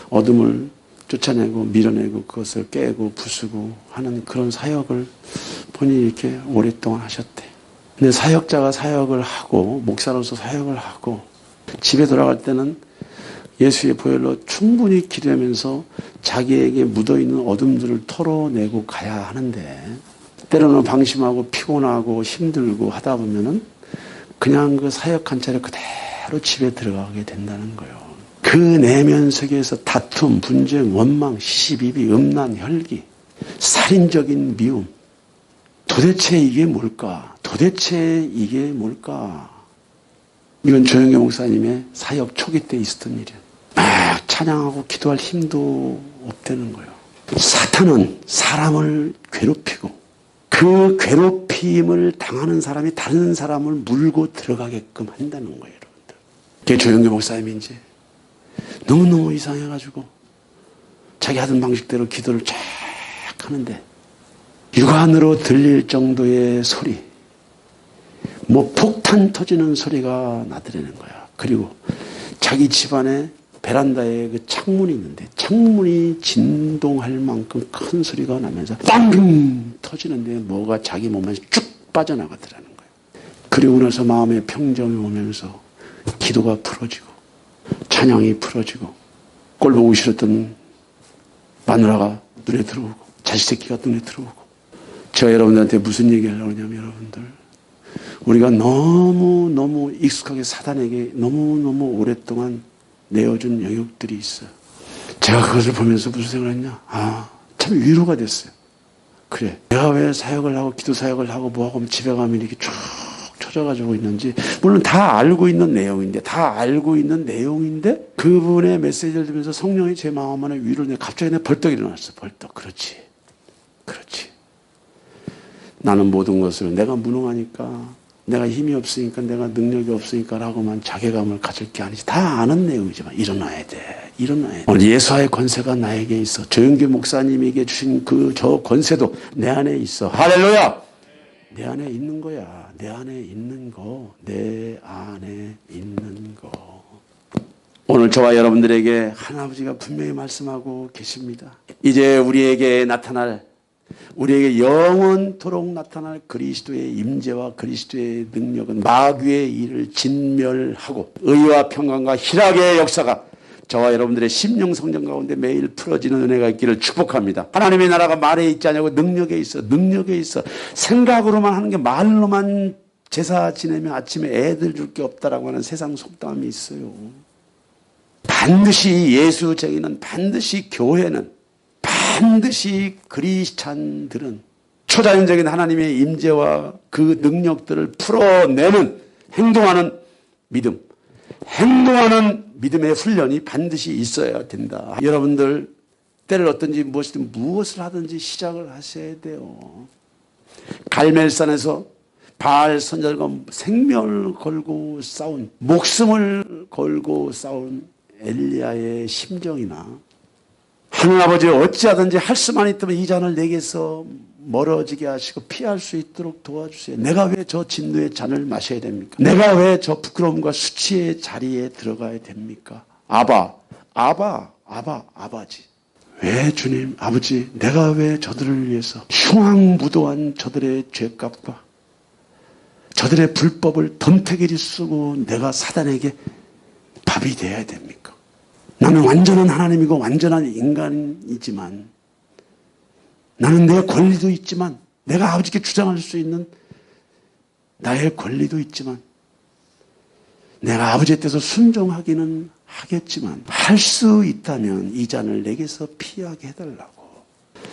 어둠을 쫓아내고 밀어내고 그것을 깨고 부수고 하는 그런 사역을 본인이 이렇게 오랫동안 하셨대. 근데 사역자가 사역을 하고 목사로서 사역을 하고 집에 돌아갈 때는 예수의 보혈로 충분히 기도하면서 자기에게 묻어있는 어둠들을 털어내고 가야 하는데 때로는 방심하고 피곤하고 힘들고 하다 보면은 그냥 그 사역한 차례 그대로 집에 들어가게 된다는 거예요. 그 내면 세계에서 다툼, 분쟁, 원망, 시시비비, 음란, 혈기, 살인적인 미움, 도대체 이게 뭘까? 이건 조영계 목사님의 사역 초기 때 있었던 일이에요. 막 찬양하고 기도할 힘도 없다는 거예요. 사탄은 사람을 괴롭히고 그 괴롭힘을 당하는 사람이 다른 사람을 물고 들어가게끔 한다는 거예요, 여러분들. 그게 조영계 목사님이 이제 너무너무 이상해가지고 자기 하던 방식대로 기도를 쫙 하는데 육안으로 들릴 정도의 소리, 폭탄 터지는 소리가 나더라는 거야. 그리고 자기 집안에 베란다에 그 창문이 있는데 창문이 진동할 만큼 큰 소리가 나면서 빵 터지는데 뭐가 자기 몸에서 쭉 빠져나가더라는 거예요. 그리고 나서 마음의 평정이 오면서 기도가 풀어지고 찬양이 풀어지고 꼴 보기 싫었던 마누라가 눈에 들어오고 자식 새끼가 눈에 들어오고. 제가 여러분들한테 무슨 얘기를 하려고 하냐면, 여러분들 우리가 너무 익숙하게 사단에게 너무 오랫동안 내어준 영역들이 있어요. 제가 그것을 보면서 무슨 생각을 했냐, 참 위로가 됐어요. 그래, 내가 왜 사역을 하고 기도 사역을 하고 뭐하고 집에 가면 이렇게 쭉 쳐져가지고 있는지, 물론 다 알고 있는 내용인데 그분의 메시지를 들으면서 성령이 제 마음 안에 위로를 내 갑자기 내 벌떡 일어났어. 벌떡. 그렇지. 나는 모든 것을 내가 무능하니까, 내가 힘이 없으니까, 내가 능력이 없으니까 라고만 자괴감을 가질 게 아니지. 다 아는 내용이지만 일어나야 돼. 오늘 예수와의 권세가 나에게 있어. 조영규 목사님에게 주신 저 권세도 내 안에 있어. 할렐루야! 내 안에 있는 거야. 내 안에 있는 거. 오늘 저와 여러분들에게 하나님아버지가 분명히 말씀하고 계십니다. 이제 우리에게 영원토록 나타날 그리스도의 임재와 그리스도의 능력은 마귀의 일을 진멸하고 의와 평강과 희락의 역사가 저와 여러분들의 심령 성장 가운데 매일 풀어지는 은혜가 있기를 축복합니다. 하나님의 나라가 말에 있지 않냐고 능력에 있어. 생각으로만 하는 게, 말로만 제사 지내면 아침에 애들 줄 게 없다라고 하는 세상 속담이 있어요. 반드시 예수쟁이는, 반드시 교회는, 반드시 그리스찬들은 초자연적인 하나님의 임재와 그 능력들을 풀어내는 행동하는 믿음의 훈련이 반드시 있어야 된다. 여러분들 때를 얻든지 무엇을 하든지 시작을 하셔야 돼요. 갈멜산에서 바알 선지자가 생명을 걸고 싸운, 목숨을 걸고 싸운 엘리야의 심정이나, 하나님아버지 어찌하든지 할 수만 있다면 이 잔을 내게서 멀어지게 하시고 피할 수 있도록 도와주세요. 내가 왜 저 진노의 잔을 마셔야 됩니까? 내가 왜 저 부끄러움과 수치의 자리에 들어가야 됩니까? 아바지. 왜 주님, 아버지, 내가 왜 저들을 위해서 흉악무도한 저들의 죄값과 저들의 불법을 덤태기를 쓰고 내가 사단에게 밥이 되어야 됩니까? 나는 완전한 하나님이고 완전한 인간이지만, 나는 내 권리도 있지만, 내가 아버지께 주장할 수 있는 나의 권리도 있지만, 내가 아버지의 뜻에 순종하기는 하겠지만, 할 수 있다면 이 잔을 내게서 피하게 해달라고.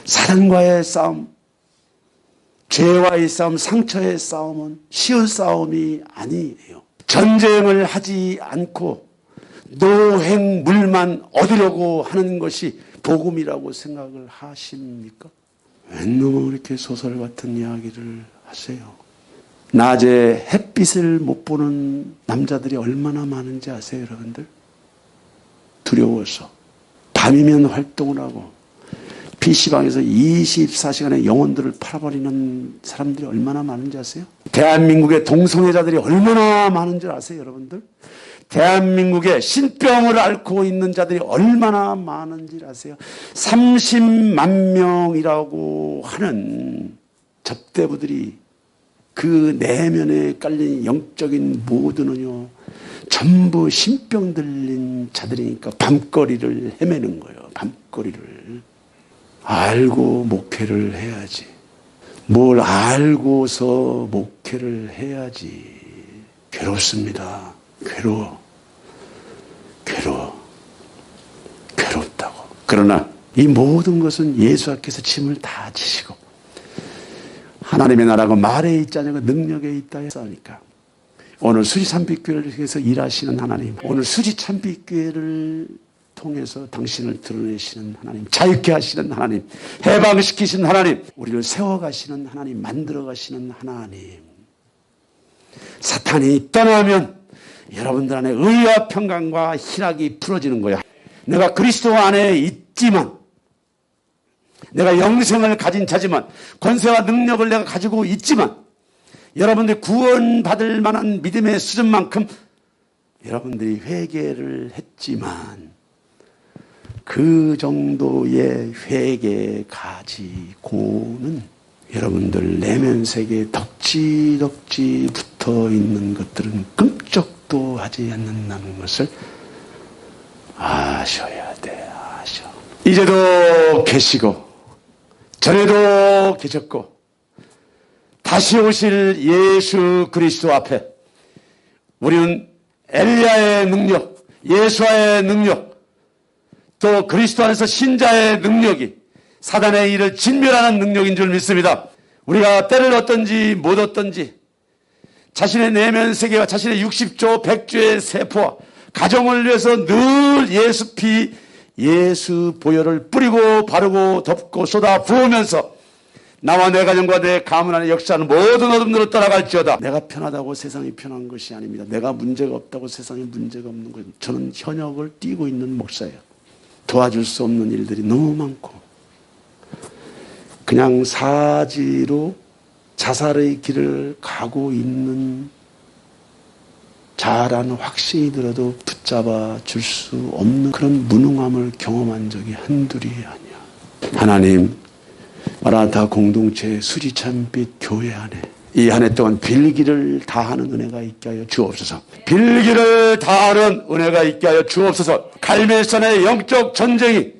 사단과의 싸움, 죄와의 싸움, 상처의 싸움은 쉬운 싸움이 아니에요. 전쟁을 하지 않고 노획물만 얻으려고 하는 것이 복음이라고 생각을 하십니까? 웬 놈은 이렇게 소설 같은 이야기를 하세요. 낮에 햇빛을 못 보는 남자들이 얼마나 많은지 아세요, 여러분들? 두려워서. 밤이면 활동을 하고 PC방에서 24시간의 영혼들을 팔아버리는 사람들이 얼마나 많은지 아세요? 대한민국의 동성애자들이 얼마나 많은지 아세요, 여러분들? 대한민국에 신병을 앓고 있는 자들이 얼마나 많은지 아세요? 30만 명이라고 하는 접대부들이 그 내면에 깔린 영적인 모두는요, 전부 신병 들린 자들이니까 밤거리를 헤매는 거예요. 밤거리를. 알고 목회를 해야지. 뭘 알고서 목회를 해야지. 괴롭습니다. 괴롭다고. 그러나 이 모든 것은 예수께서 짐을 다 지시고 하나님의 나라가 말에 있지 않냐고 능력에 있다 했으니까, 오늘 수지찬빛교회를 통해서 일하시는 하나님, 오늘 수지찬빛교회를 통해서 당신을 드러내시는 하나님, 자유케 하시는 하나님, 해방시키시는 하나님, 우리를 세워가시는 하나님, 만들어가시는 하나님. 사탄이 떠나면 여러분들 안에 의와 평강과 희락이 풀어지는 거야. 내가 그리스도 안에 있지만, 내가 영생을 가진 자지만, 권세와 능력을 내가 가지고 있지만, 여러분들이 구원받을 만한 믿음의 수준만큼 여러분들이 회개를 했지만, 그 정도의 회개 가지고는 여러분들 내면 세계에 덕지덕지 붙어 있는 것들은 끔찍도 하지 않는다는 것을 아셔야 돼. 이제도 계시고 전에도 계셨고 다시 오실 예수 그리스도 앞에 우리는 엘리야의 능력, 예수와의 능력, 또 그리스도 안에서 신자의 능력이 사단의 일을 진멸하는 능력인 줄 믿습니다. 우리가 때를 얻든지 못 얻든지 자신의 내면 세계와 자신의 60조 100조의 세포와 가정을 위해서 늘 예수 피, 예수 보혈을 뿌리고 바르고 덮고 쏟아 부으면서 나와 내 가정과 내 가문 안에 역사하는 모든 어둠들을 떠나갈지어다. 내가 편하다고 세상이 편한 것이 아닙니다. 내가 문제가 없다고 세상에 문제가 없는 거예요. 저는 현역을 띄고 있는 목사예요. 도와줄 수 없는 일들이 너무 많고 그냥 사지로 자살의 길을 가고 있는 자라는 확신이 들어도 붙잡아 줄 수 없는 그런 무능함을 경험한 적이 한둘이 아니야. 하나님, 마라나타 공동체 수지참빛 교회 안에 이 한 해 동안 빌기를 다하는 은혜가 있게 하여 주옵소서. 빌기를 다하는 은혜가 있게 하여 주옵소서. 갈멜산의 영적 전쟁이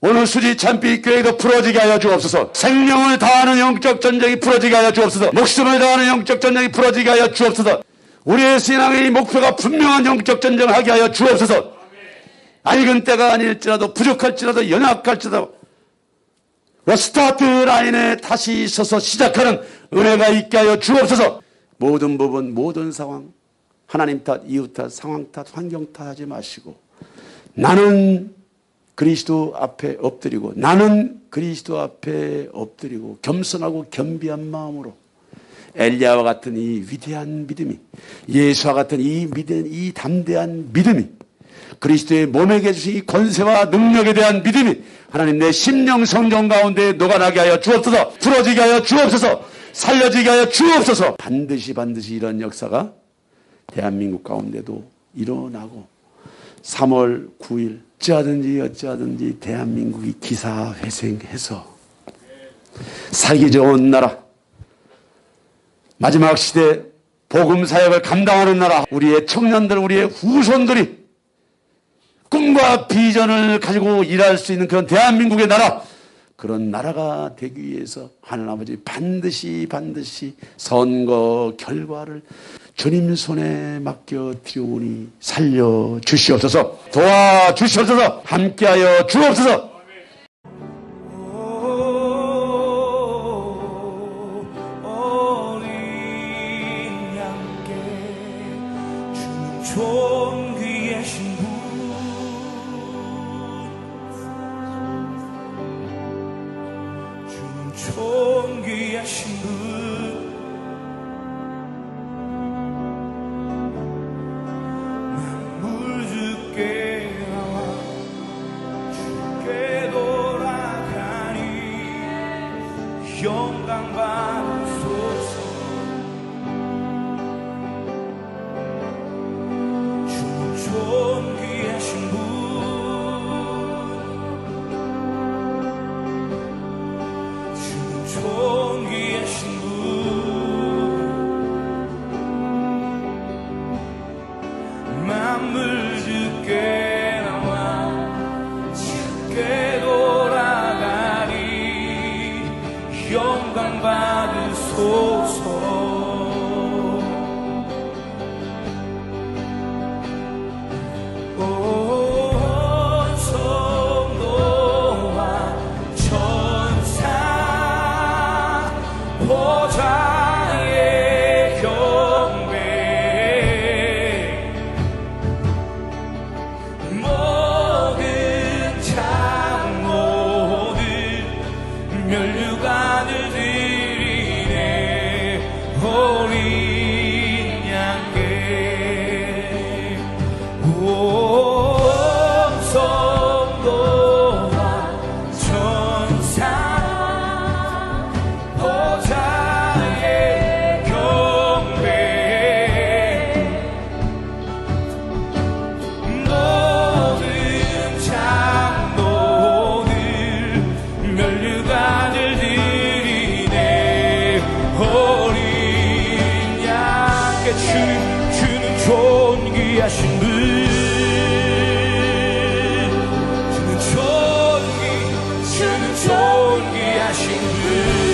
오늘 수지참빛 교회도 풀어지게 하여 주옵소서. 생명을 다하는 영적 전쟁이 풀어지게 하여 주옵소서. 목숨을 다하는 영적 전쟁이 풀어지게 하여 주옵소서. 우리의 신앙의 목표가 분명한 영적 전쟁을 하게 하여 주옵소서. 밝은 때가 아닐지라도 부족할지라도 연약할지라도 스타트 라인에 다시 서서 시작하는 은혜가 있게 하여 주옵소서. 모든 부분 모든 상황 하나님 탓 이웃 탓 상황 탓 환경 탓하지 마시고 나는 그리스도 앞에 엎드리고 나는 그리스도 앞에 엎드리고 겸손하고 겸비한 마음으로 엘리야와 같은 이 위대한 믿음이 예수와 같은 이 담대한 믿음이 그리스도의 몸에게 주신 이 권세와 능력에 대한 믿음이 하나님 내 심령 성정 가운데 녹아나게 하여 주옵소서. 풀어지게 하여 주옵소서. 살려지게 하여 주옵소서. 반드시 이런 역사가 대한민국 가운데도 일어나고 3월 9일 어찌하든지 대한민국이 기사회생해서 살기 좋은 나라 마지막 시대 복음 사역을 감당하는 나라 우리의 청년들 우리의 후손들이 꿈과 비전을 가지고 일할 수 있는 그런 대한민국의 나라 그런 나라가 되기 위해서 하나님 아버지 반드시 선거 결과를 주님 손에 맡겨 드리오니 살려주시옵소서. 도와주시옵소서. 함께하여 주옵소서. 존귀하신 분 만물 주께 나와 주께 돌아가니 영광 받으소서. 주 존귀하신 분 존귀하신 분 만물 주께 나와 주께 돌아가니 영광 받으소서. 보좌의 경배 모든 장모들 면류관을 드리네 어린 양께 온 성도와 천사 주는 존귀하신 분 주는 존귀하신 분